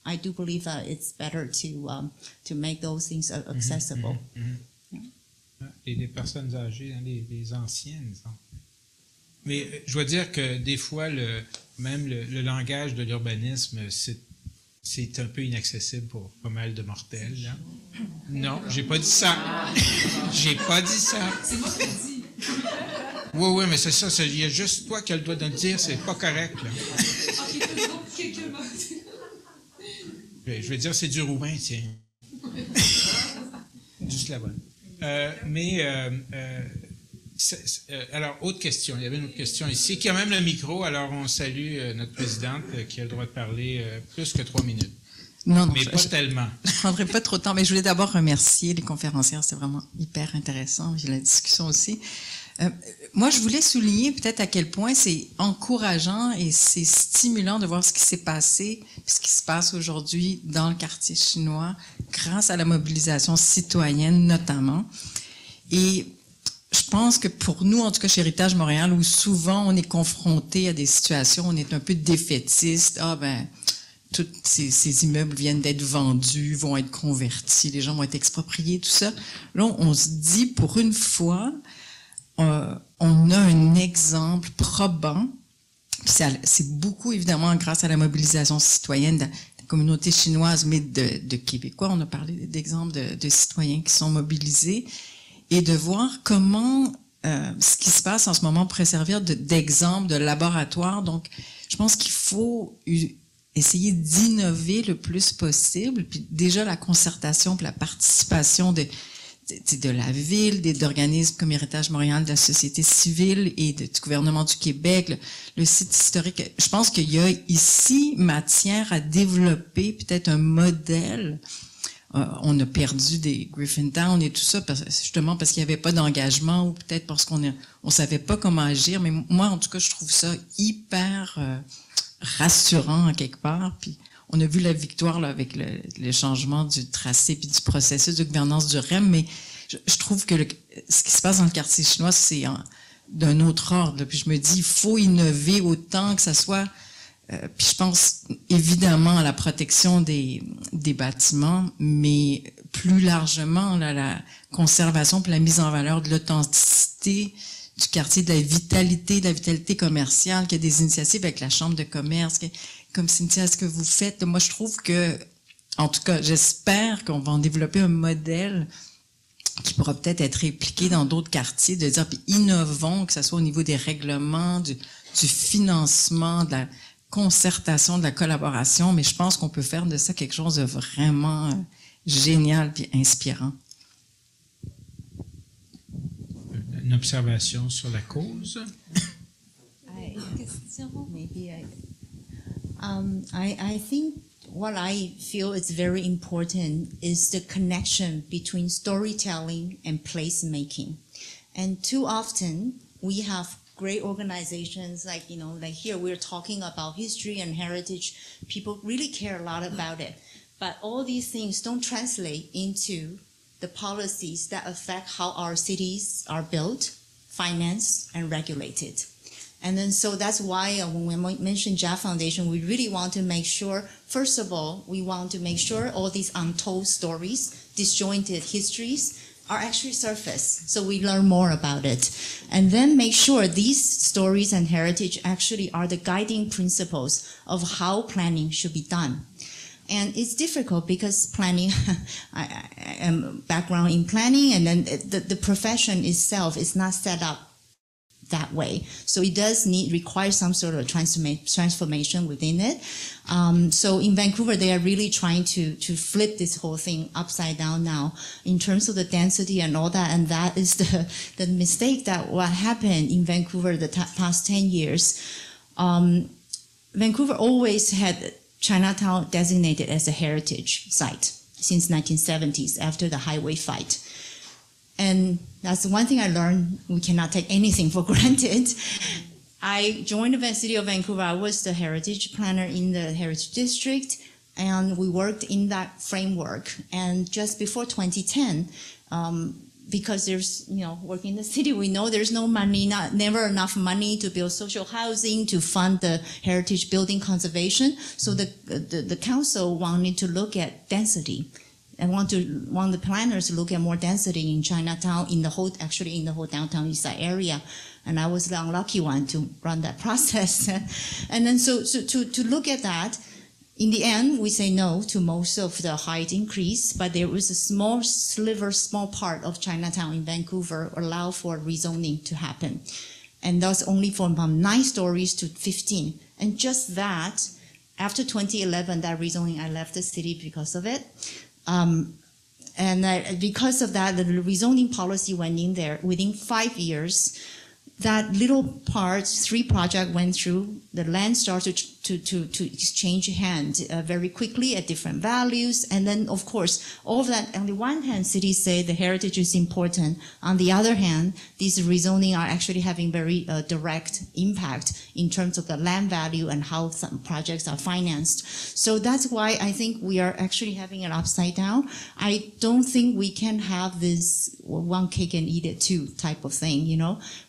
I do believe that it's better to make those things accessible. Les personnes âgées, les anciens, disons. Mais je dois dire que des fois, même le langage de l'urbanisme, c'est un peu inaccessible pour pas mal de mortels. Là. Non, j'ai pas dit ça. J'ai pas dit ça. C'est moi qui l'ai dit. Oui, mais c'est ça. Il y a juste toi qui as le droit de le dire. C'est pas correct. Là. Je vais dire c'est du roumain, tiens. Du slavone. Alors, autre question. Il y avait une autre question ici, qui a même le micro. Alors, on salue notre présidente qui a le droit de parler plus que 3 minutes. Non, mais pas tellement. Je ne prendrai pas trop de temps, mais je voulais d'abord remercier les conférencières. C'était vraiment hyper intéressant. J'ai la discussion aussi. Moi, je voulais souligner peut-être à quel point c'est encourageant et c'est stimulant de voir ce qui s'est passé, ce qui se passe aujourd'hui dans le quartier chinois, grâce à la mobilisation citoyenne notamment. Et je pense que pour nous, en tout cas chez Héritage Montréal, où souvent on est confronté à des situations, on est un peu défaitiste. Tous ces immeubles viennent d'être vendus, vont être convertis, les gens vont être expropriés, tout ça. Là, on se dit, pour une fois, on a un exemple probant. C'est beaucoup, évidemment, grâce à la mobilisation citoyenne de la communauté chinoise, mais de Québécois. On a parlé d'exemples de citoyens qui sont mobilisés. Et de voir comment ce qui se passe en ce moment pourrait servir d'exemple, de laboratoire. Donc, je pense qu'il faut essayer d'innover le plus possible. Puis déjà, la concertation, puis la participation de la ville, d'organismes comme Héritage Montréal, de la société civile et du gouvernement du Québec, le site historique. Je pense qu'il y a ici matière à développer peut-être un modèle. On a perdu des Griffintown et tout ça justement parce qu'il n'y avait pas d'engagement ou peut-être parce qu'on savait pas comment agir. Mais moi, en tout cas, je trouve ça hyper rassurant en quelque part. Puis on a vu la victoire là, avec le changement du tracé puis du processus de gouvernance du REM, mais je trouve que ce qui se passe dans le quartier chinois, c'est d'un autre ordre. Là. Puis je me dis, il faut innover autant que ça soit... puis je pense évidemment à la protection des bâtiments, mais plus largement là, la conservation puis la mise en valeur de l'authenticité du quartier, de la vitalité commerciale, qu'il y a des initiatives avec la Chambre de commerce, comme Cynthia, ce que vous faites. Moi, je trouve que, en tout cas, j'espère qu'on va en développer un modèle qui pourra peut-être être répliqué dans d'autres quartiers, de dire, puis innovons, que ce soit au niveau des règlements, du financement, de la concertation, de la collaboration, mais je pense qu'on peut faire de ça quelque chose de vraiment génial puis inspirant. Une observation sur la cause? Maybe I think what I feel is very important is the connection between storytelling and placemaking. And too often we have great organizations like here we're talking about history and heritage. People really care a lot about it. But all these things don't translate into the policies that affect how our cities are built, financed, and regulated. And then so that's why when we mention JAF Foundation, we really want to make sure, first of all, we want to make sure all these untold stories, disjointed histories, are actually surfaced, so we learn more about it. And then make sure these stories and heritage actually are the guiding principles of how planning should be done. And it's difficult because planning, I am background in planning, and then the profession itself is not set up that way. So it does require some sort of transformation within it. So in Vancouver, they are really trying to flip this whole thing upside down now in terms of the density and all that. And that is the mistake that what happened in Vancouver the past 10 years. Vancouver always had Chinatown designated as a heritage site since 1970s after the highway fight. And that's one thing I learned. We cannot take anything for granted. I joined the City of Vancouver. I was the heritage planner in the Heritage District, and we worked in that framework. And just before 2010, because there's, working in the city, we know there's no money, never enough money to build social housing, to fund the heritage building conservation. So the council wanted to look at density. And want the planners to look at more density in Chinatown, in the whole downtown East Side area. And I was the unlucky one to run that process. And then so to look at that, in the end, we say no to most of the height increase, but there was a small part of Chinatown in Vancouver allow for rezoning to happen. And that's only from 9 stories to 15. And just that, after 2011, that rezoning, I left the city because of it. Because of that, the rezoning policy went in there. Within 5 years, that little part, 3 projects went through. The land started to exchange hands very quickly at different values. And then, of course, all of that, on the one hand, cities say the heritage is important. On the other hand, these rezoning are actually having very direct impact in terms of the land value and how some projects are financed. So that's why I think we are actually having it upside down. I don't think we can have this one cake and eat it too type of thing,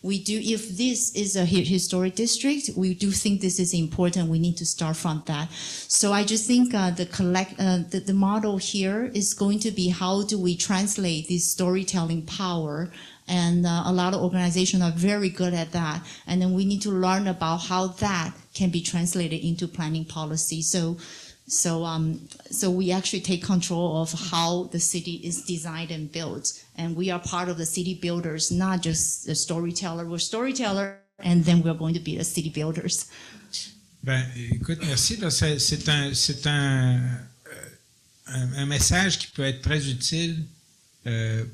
We do, if this is a historic district, we do think this is important. We need to start from that. So I just think the model here is going to be how do we translate this storytelling power, and a lot of organizations are very good at that. And then we need to learn about how that can be translated into planning policy. So we actually take control of how the city is designed and built, and we are part of the city builders, not just the storyteller. We're storyteller, and then we're going to be the city builders. Ben, écoute, merci. C'est un message qui peut être très utile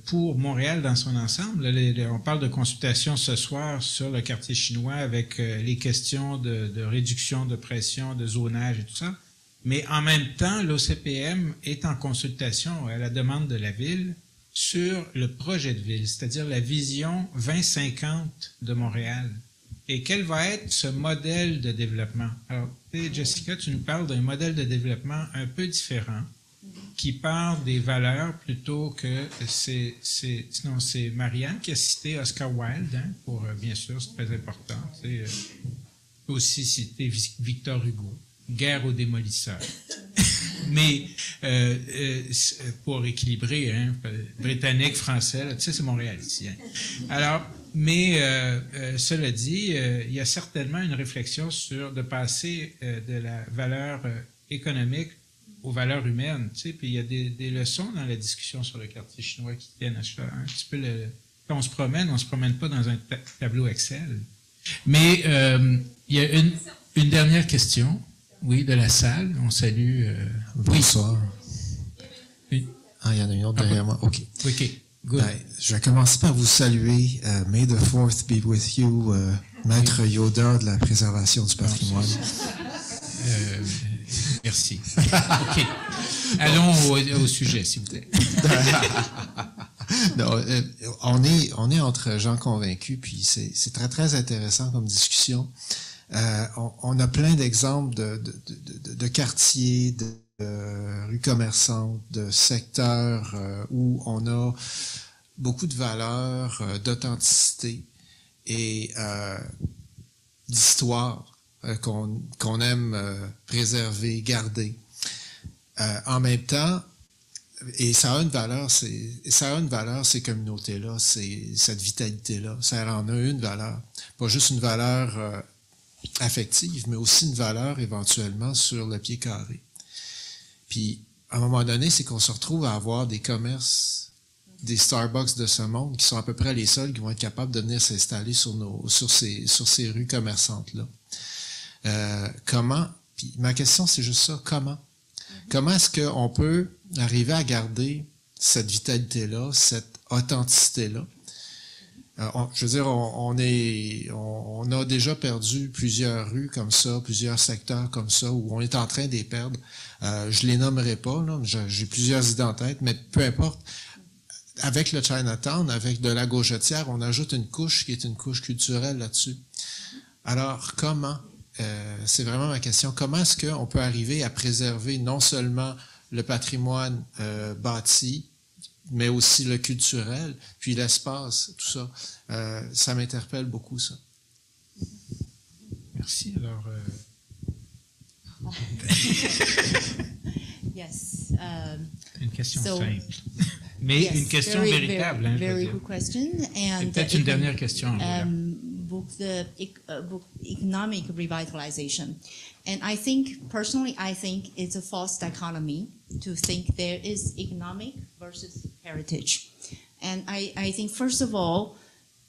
pour Montréal dans son ensemble. On parle de consultation ce soir sur le quartier chinois avec les questions de réduction de pression, de zonage et tout ça. Mais en même temps, l'OCPM est en consultation à la demande de la Ville sur le projet de ville, c'est-à-dire la vision 2050 de Montréal. Et quel va être ce modèle de développement? Alors, Jessica, tu nous parles d'un modèle de développement un peu différent, qui part des valeurs plutôt que c'est Marianne qui a cité Oscar Wilde, pour bien sûr, c'est très important. Aussi cité Victor Hugo. guerre aux démolisseurs. Mais pour équilibrer, hein, britannique, français, là, tu sais, c'est Montréal ici. Hein. Alors, mais cela dit, il y a certainement une réflexion sur de passer de la valeur économique aux valeurs humaines. Tu sais, puis il y a des leçons dans la discussion sur le quartier chinois qui tiennent à ça. Un petit peu quand on se promène pas dans un tableau Excel. Mais il y a une dernière question. Oui, de la salle. On salue. Bonsoir. Oui. Ah, il y en a une autre derrière moi. OK. OK. Good. Je vais commencer par vous saluer. May the fourth be with you, Maître Yoda de la préservation du patrimoine. Merci. OK. Allons au sujet, s'il vous plaît. Non, on est entre gens convaincus, puis c'est très, très intéressant comme discussion. On a plein d'exemples de quartiers, de rues commerçantes, de secteurs où on a beaucoup de valeurs, d'authenticité et d'histoire qu'on aime préserver, garder. En même temps, et ça a une valeur, ces communautés-là, cette vitalité-là. Ça en a une valeur. Pas juste une valeur affective, mais aussi une valeur éventuellement sur le pied carré. Puis, à un moment donné, c'est qu'on se retrouve à avoir des commerces, des Starbucks de ce monde, qui sont à peu près les seuls qui vont être capables de venir s'installer sur ces rues commerçantes-là. Comment? Puis ma question, c'est juste ça. Comment? Comment est-ce qu'on peut arriver à garder cette vitalité-là, cette authenticité-là? Je veux dire, on a déjà perdu plusieurs rues comme ça, plusieurs secteurs comme ça, où on est en train de les perdre. Je les nommerai pas, là, j'ai plusieurs idées en tête, mais peu importe. Avec le Chinatown, avec de la gauchetière, on ajoute une couche qui est une couche culturelle là-dessus. Alors, comment? C'est vraiment ma question. Comment est-ce qu'on peut arriver à préserver non seulement le patrimoine bâti, mais aussi le culturel, puis l'espace, tout ça. Ça m'interpelle beaucoup, ça. Merci. Alors... Yes. Une question So, simple. Mais yes, une question very, véritable. Hein, very good question. And peut-être une dernière question. book economic revitalization. And I think, personally, it's a false dichotomy to think there is economic versus heritage. And I think, first of all,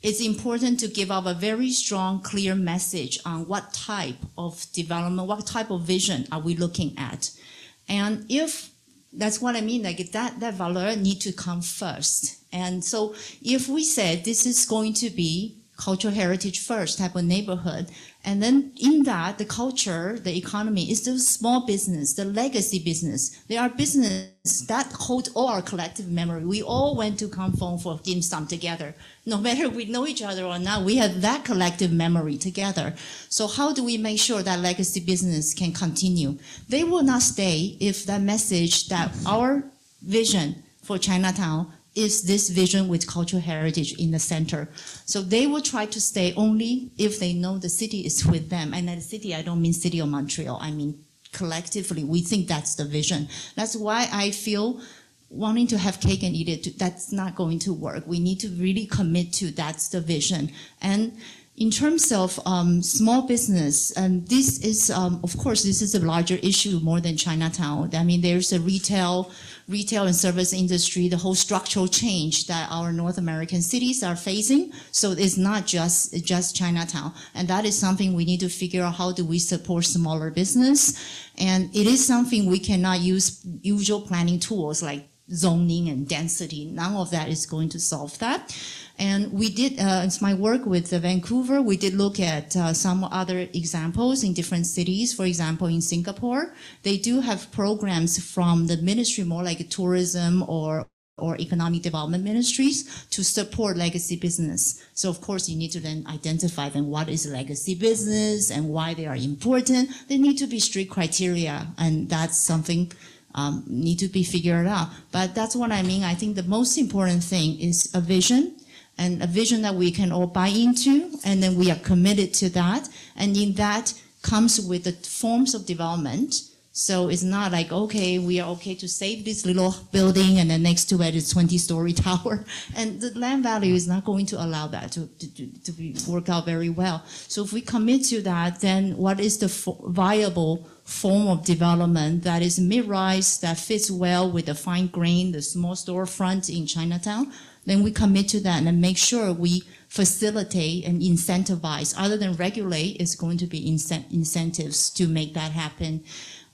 it's important to give out a very strong, clear message on what type of development, what type of vision are we looking at. And if that's what I mean, like that value need to come first. And so if we said this is going to be cultural heritage first type of neighborhood, and then in that, the culture, the economy is the small business, the legacy business. There are businesses that hold all our collective memory. We all went to Kampong for dim sum together. No matter we know each other or not, we have that collective memory together. So how do we make sure that legacy business can continue? They will not stay if that message that our vision for Chinatown is this vision with cultural heritage in the center. So they will try to stay only if they know the city is with them. And by the city, I don't mean city of Montreal. I mean collectively, we think that's the vision. That's why I feel wanting to have cake and eat it, that's not going to work. We need to really commit to that's the vision. And in terms of small business, and this is, of course, this is a larger issue more than Chinatown. I mean, there's a retail and service industry, the whole structural change that our North American cities are facing. So it's not just Chinatown. And that is something we need to figure out, how do we support smaller business? And it is something we cannot use usual planning tools like zoning and density. None of that is going to solve that. And we did, it's my work with Vancouver, we did look at some other examples in different cities. For example, in Singapore, they do have programs from the ministry, more like tourism or economic development ministries, to support legacy business. So of course you need to then identify then what is legacy business and why they are important. There need to be strict criteria, and that's something need to be figured out. But that's what I mean. I think the most important thing is a vision, and a vision that we can all buy into, and then we are committed to that. And in that, comes with the forms of development. So it's not like, okay, we are okay to save this little building and then next to it is 20-story tower. And the land value is not going to allow that to work out very well. So if we commit to that, then what is the viable form of development that is mid-rise, that fits well with the fine grain, the small storefront in Chinatown? Then we commit to that and make sure we facilitate and incentivize. Other than regulate, it's going to be incentives to make that happen.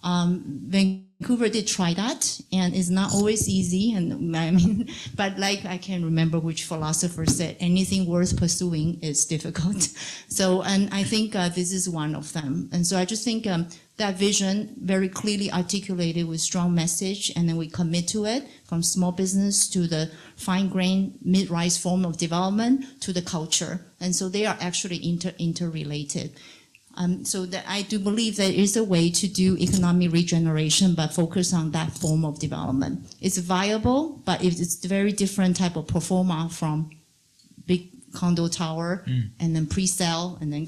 Vancouver did try that, and it's not always easy. And I mean, but like I can't remember which philosopher said, anything worth pursuing is difficult. So, and I think this is one of them. And so I just think that vision very clearly articulated with strong message, and then we commit to it, from small business to the fine grain mid-rise form of development to the culture. And so they are actually interrelated. So that I do believe there is a way to do economic regeneration, but focus on that form of development. It's viable, but it's a very different type of pro forma from big condo tower and then pre-sale, and then,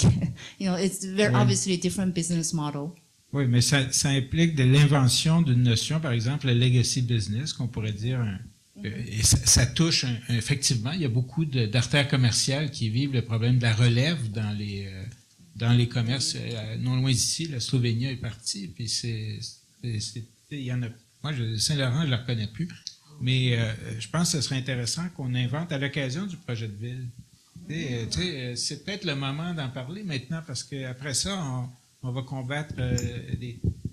you know, it's very obviously a different business model. Oui, mais ça implique de l'invention d'une notion, par exemple, le legacy business, qu'on pourrait dire, et ça touche, effectivement, il y a beaucoup d'artères commerciales qui vivent le problème de la relève dans les commerces, non loin d'ici. La Slovénie est partie, puis il y en a. Moi, Saint-Laurent, je ne la reconnais plus, mais je pense que ce serait intéressant qu'on invente à l'occasion du projet de ville. C'est peut-être le moment d'en parler maintenant, parce qu'après ça, on va combattre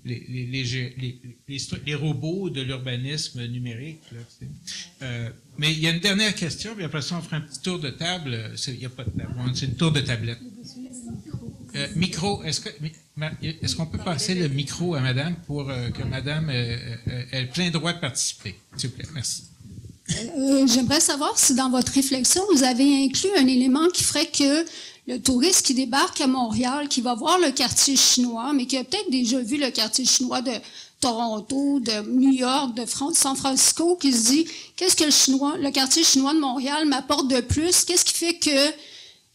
les robots de l'urbanisme numérique. Là, mais il y a une dernière question, puis après ça, on fera un petit tour de table. Il n'y a pas de table, c'est une tour de tablette. Micro, est-ce qu'on peut passer le micro à madame pour que madame ait plein droit de participer? S'il vous plaît, merci. J'aimerais savoir si dans votre réflexion, vous avez inclus un élément qui ferait que le touriste qui débarque à Montréal, qui va voir le quartier chinois, mais qui a peut-être déjà vu le quartier chinois de Toronto, de New York, de San Francisco, qui se dit, qu'est-ce que le quartier chinois de Montréal m'apporte de plus? Qu'est-ce qui fait que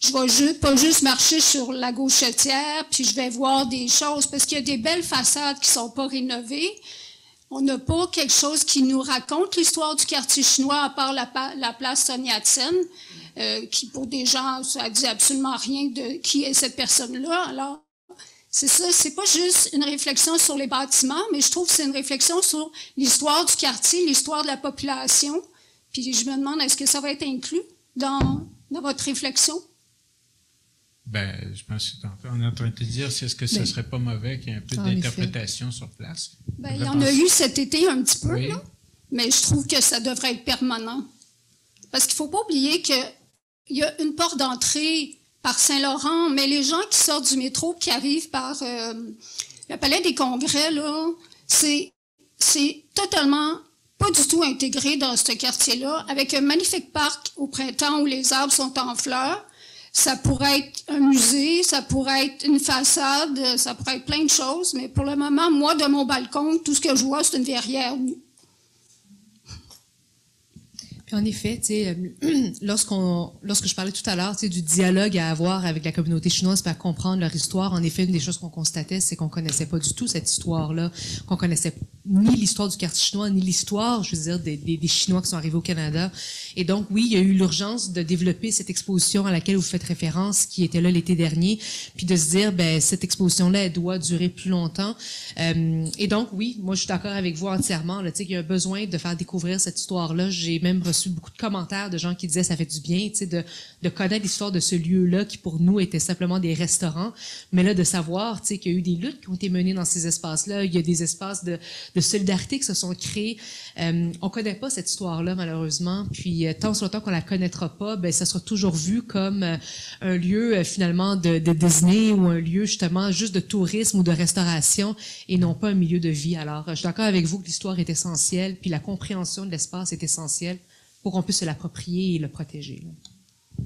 je vais pas juste marcher sur la Gauchetière, puis je vais voir des choses, parce qu'il y a des belles façades qui sont pas rénovées. On n'a pas quelque chose qui nous raconte l'histoire du quartier chinois, à part la place Sun Yat-sen, qui pour des gens, ça dit absolument rien de qui est cette personne-là. Alors, c'est ça, c'est pas juste une réflexion sur les bâtiments, mais je trouve que c'est une réflexion sur l'histoire du quartier, l'histoire de la population. Puis je me demande, est-ce que ça va être inclus dans votre réflexion? Ben, je pense qu'on est en train de te dire, est-ce que ce ne serait pas mauvais qu'il y ait un peu d'interprétation sur place? Ben, il y en a eu cet été un petit peu, là, mais je trouve que ça devrait être permanent. Parce qu'il ne faut pas oublier qu'il y a une porte d'entrée par Saint-Laurent, mais les gens qui sortent du métro, qui arrivent par le Palais des Congrès, là, c'est totalement pas du tout intégré dans ce quartier-là, avec un magnifique parc au printemps où les arbres sont en fleurs. Ça pourrait être un musée, ça pourrait être une façade, ça pourrait être plein de choses, mais pour le moment, moi, de mon balcon, tout ce que je vois, c'est une verrière nue. Puis en effet, lorsque je parlais tout à l'heure du dialogue à avoir avec la communauté chinoise pour comprendre leur histoire, en effet, une des choses qu'on constatait, c'est qu'on connaissait pas du tout cette histoire-là, qu'on connaissait ni l'histoire du quartier chinois, ni l'histoire, je veux dire, des Chinois qui sont arrivés au Canada. Et donc, oui, il y a eu l'urgence de développer cette exposition à laquelle vous faites référence, qui était là l'été dernier, puis de se dire, ben cette exposition-là, elle doit durer plus longtemps. Et donc, oui, moi, je suis d'accord avec vous entièrement. Là, qu'il y a un besoin de faire découvrir cette histoire-là. J'ai même reçu beaucoup de commentaires de gens qui disaient ça fait du bien, de connaître l'histoire de ce lieu-là qui pour nous était simplement des restaurants, mais là de savoir, qu'il y a eu des luttes qui ont été menées dans ces espaces-là, il y a des espaces de solidarité qui se sont créés. On connaît pas cette histoire-là malheureusement, puis tant soit longtemps qu'on la connaîtra pas, ben ça sera toujours vu comme un lieu finalement de Disney ou un lieu justement juste de tourisme ou de restauration et non pas un milieu de vie. Alors je suis d'accord avec vous que l'histoire est essentielle, puis la compréhension de l'espace est essentielle pour qu'on puisse se l'approprier et le protéger. Là.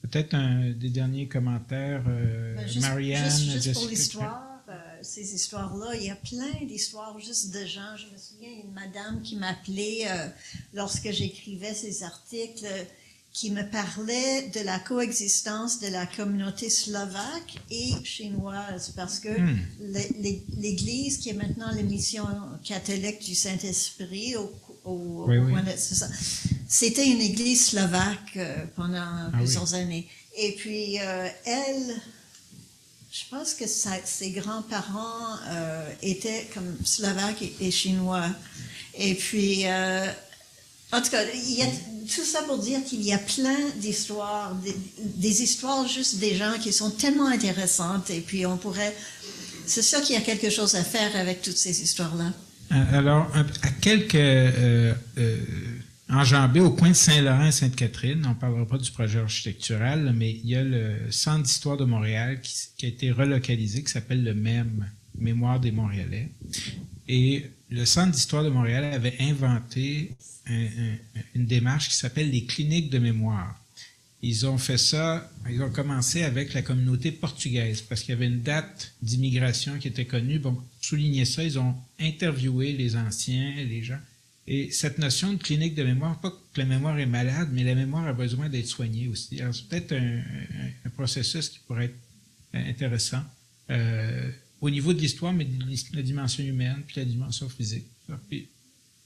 Peut-être un des derniers commentaires, Marianne. Juste pour l'histoire, ces histoires-là, il y a plein d'histoires juste de gens. Je me souviens d'une madame qui m'appelait lorsque j'écrivais ces articles, qui me parlait de la coexistence de la communauté slovaque et chinoise, parce que l'Église, qui est maintenant la mission catholique du Saint-Esprit, c'est ça. C'était une Église slovaque pendant plusieurs années. Et puis, elle, je pense que ses grands-parents étaient comme slovaques et chinois. Et puis, en tout cas, il y a tout ça pour dire qu'il y a plein d'histoires, des histoires juste des gens qui sont tellement intéressantes. Et puis, c'est sûr qu'il y a quelque chose à faire avec toutes ces histoires-là. Alors, à quelques enjambées au coin de Saint-Laurent et Sainte-Catherine, on ne parlera pas du projet architectural, mais il y a le Centre d'histoire de Montréal qui a été relocalisé, qui s'appelle le MEM, Mémoire des Montréalais. Et le Centre d'histoire de Montréal avait inventé une démarche qui s'appelle les cliniques de mémoire. Ils ont fait ça, ils ont commencé avec la communauté portugaise parce qu'il y avait une date d'immigration qui était connue. Bon, pour souligner ça, ils ont interviewé les anciens, les gens. Et cette notion de clinique de mémoire, pas que la mémoire est malade, mais la mémoire a besoin d'être soignée aussi. Alors, c'est peut-être un processus qui pourrait être intéressant au niveau de l'histoire, mais de la dimension humaine puis la dimension physique. Puis,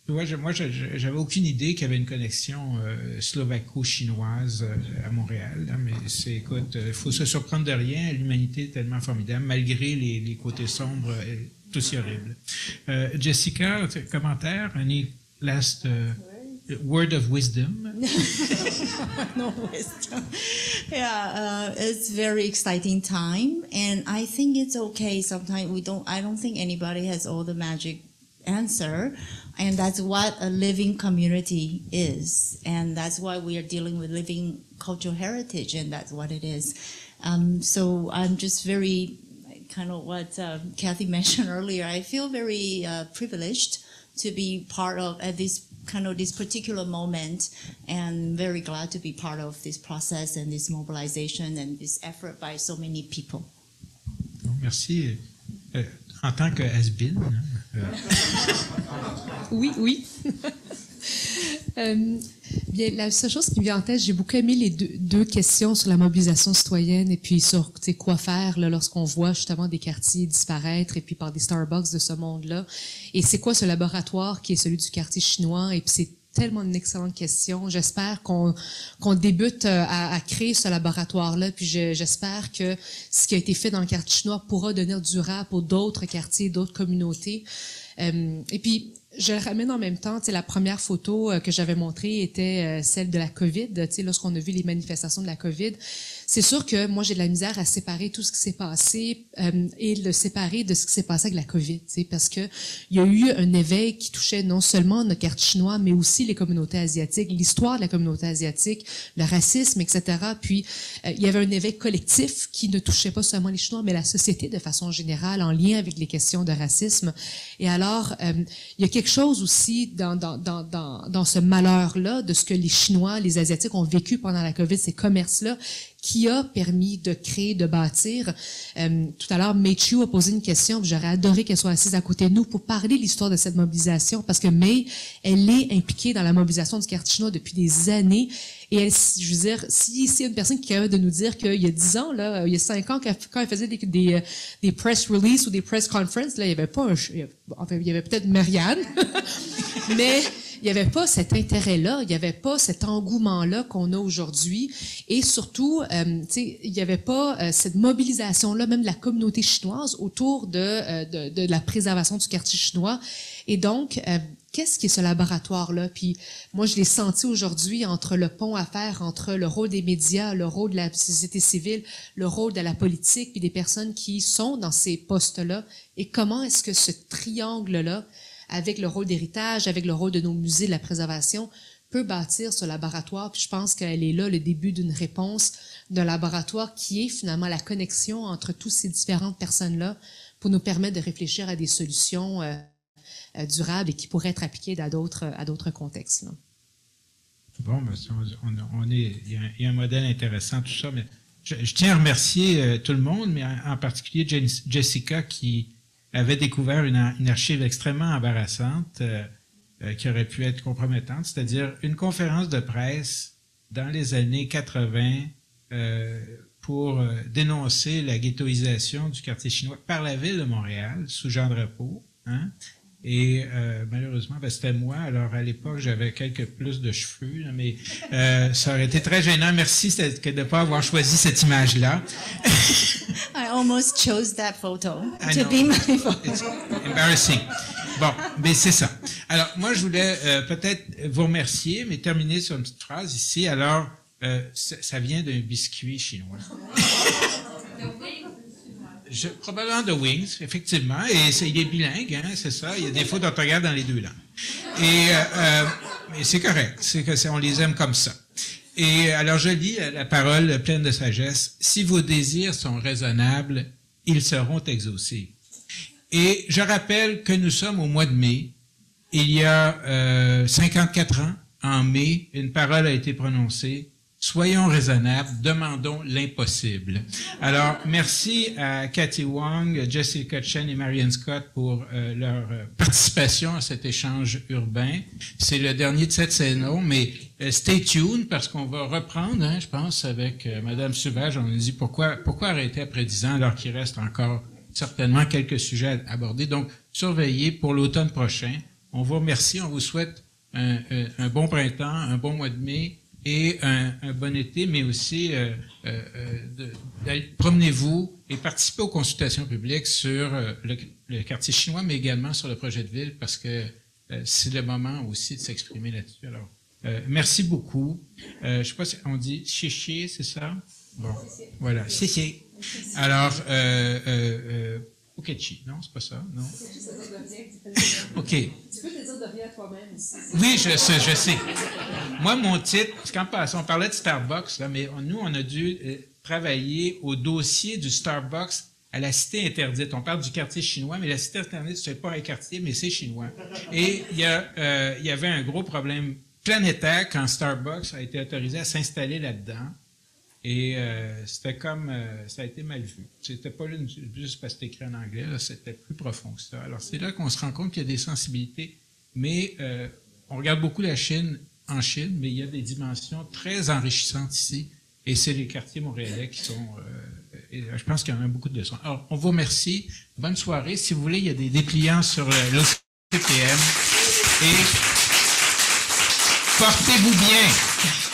moi, j'avais aucune idée qu'il y avait une connexion slovaco-chinoise à Montréal. Là, mais écoute, il faut se surprendre de rien. L'humanité est tellement formidable, malgré les côtés sombres, tout aussi horribles. Jessica, commentaire, any last word of wisdom? No wisdom. Yeah, it's very exciting time, and I think it's okay. Sometimes I don't think anybody has all the magic answer, and that's what a living community is, and that's why we are dealing with living cultural heritage, and that's what it is. So I'm just very kind of what Kathy mentioned earlier. I feel very privileged to be part of this particular moment, and very glad to be part of this process and this mobilization and this effort by so many people. Merci. En tant que has-been. Oui. Bien, la seule chose qui me vient en tête, j'ai beaucoup aimé les deux questions sur la mobilisation citoyenne et puis sur quoi faire là, lorsqu'on voit justement des quartiers disparaître et puis par des Starbucks de ce monde-là. Et c'est quoi ce laboratoire qui est celui du quartier chinois? Et puis c'est tellement une excellente question. J'espère qu'on débute à créer ce laboratoire-là, puis j'espère que ce qui a été fait dans le quartier chinois pourra devenir durable pour d'autres quartiers, d'autres communautés. Et puis, je le ramène en même temps, la première photo que j'avais montrée était celle de la COVID, lorsqu'on a vu les manifestations de la COVID. C'est sûr que moi, j'ai de la misère à séparer tout ce qui s'est passé et le séparer de ce qui s'est passé avec la COVID, parce que il y a eu un éveil qui touchait non seulement notre quartier chinois, mais aussi les communautés asiatiques, l'histoire de la communauté asiatique, le racisme, etc. Puis, il y avait un éveil collectif qui ne touchait pas seulement les Chinois, mais la société de façon générale en lien avec les questions de racisme. Et alors, il y a quelque chose aussi dans ce malheur-là, de ce que les Chinois, les Asiatiques ont vécu pendant la COVID, ces commerces-là, qui a permis de créer, de bâtir. Tout à l'heure, Mei Chiu a posé une question, j'aurais adoré qu'elle soit assise à côté de nous pour parler de l'histoire de cette mobilisation, parce que Mei, elle est impliquée dans la mobilisation du quartier chinois depuis des années. Et elle, je veux dire, si c'est une personne qui est capable de nous dire qu'il y a 10 ans, là, il y a 5 ans, quand elle faisait des press releases ou des press conferences, là, il y avait pas il y avait peut-être Marianne, mais il n'y avait pas cet intérêt-là, il n'y avait pas cet engouement-là qu'on a aujourd'hui. Et surtout, il n'y avait pas cette mobilisation-là, même de la communauté chinoise, autour de la préservation du quartier chinois. Et donc, qu'est-ce qui est ce laboratoire-là? Puis moi, je l'ai senti aujourd'hui entre le pont à faire, entre le rôle des médias, le rôle de la société civile, le rôle de la politique, puis des personnes qui sont dans ces postes-là. Et comment est-ce que ce triangle-là, avec le rôle d'héritage, avec le rôle de nos musées de la préservation, peut bâtir ce laboratoire. Puis je pense qu'elle est là le début d'une réponse d'un laboratoire qui est finalement la connexion entre toutes ces différentes personnes-là pour nous permettre de réfléchir à des solutions durables et qui pourraient être appliquées à d'autres contextes. Là. Bon, il y a un modèle intéressant, tout ça, mais je tiens à remercier tout le monde, mais en particulier Jessica qui avait découvert une archive extrêmement embarrassante qui aurait pu être compromettante, c'est-à-dire une conférence de presse dans les années 80 pour dénoncer la ghettoisation du quartier chinois par la ville de Montréal, sous Jean Drapeau. Hein? Et malheureusement, c'était moi. Alors, à l'époque, j'avais quelques plus de cheveux, là, mais ça aurait été très gênant. Merci de ne pas avoir choisi cette image-là. I almost chose that photo I to know. be my photo. It's embarrassing. Bon, mais c'est ça. Alors, moi, je voulais peut-être vous remercier, mais terminer sur une petite phrase ici. Alors, ça vient d'un biscuit chinois. Probablement de Wings, effectivement, et il est bilingue, hein, c'est ça. Il y a des fautes d'orthographe dans les deux langues. Et c'est correct, on les aime comme ça. Et alors je lis la parole pleine de sagesse. Si vos désirs sont raisonnables, ils seront exaucés. Et je rappelle que nous sommes au mois de mai. Il y a 54 ans, en mai, une parole a été prononcée. Soyons raisonnables, demandons l'impossible. Alors, merci à Cathy Wong, Jessica Chen et Marianne Scott pour leur participation à cet échange urbain. C'est le dernier de cette saison, mais stay tuned parce qu'on va reprendre, hein, je pense, avec Madame Sauvage. On nous dit pourquoi arrêter après 10 ans alors qu'il reste encore certainement quelques sujets à aborder. Donc, surveillez pour l'automne prochain. On vous remercie, on vous souhaite un bon printemps, un bon mois de mai, et un bon été, mais aussi promenez-vous et participez aux consultations publiques sur le quartier chinois, mais également sur le projet de ville, parce que c'est le moment aussi de s'exprimer là-dessus. Alors, merci beaucoup. Je sais pas si on dit chichi, c'est ça? Bon, voilà, chichi. Alors, Okechi, non, c'est pas ça, non? OK. Tu peux te dire de rien toi-même aussi. Oui, je sais. Moi, mon titre, on parlait de Starbucks, là, mais nous, on a dû travailler au dossier du Starbucks à la cité interdite. On parle du quartier chinois, mais la cité interdite, c'est pas un quartier, mais c'est chinois. Et il y avait un gros problème planétaire quand Starbucks a été autorisé à s'installer là-dedans. Et c'était comme, ça a été mal vu. C'était pas juste parce que c'était écrit en anglais, là, c'était plus profond que ça. Alors c'est là qu'on se rend compte qu'il y a des sensibilités, mais on regarde beaucoup la Chine en Chine, mais il y a des dimensions très enrichissantes ici, et c'est les quartiers montréalais qui sont, et je pense qu'il y en a beaucoup de leçons. Alors, on vous remercie, bonne soirée. Si vous voulez, il y a des dépliants sur l'OCPM, et portez-vous bien.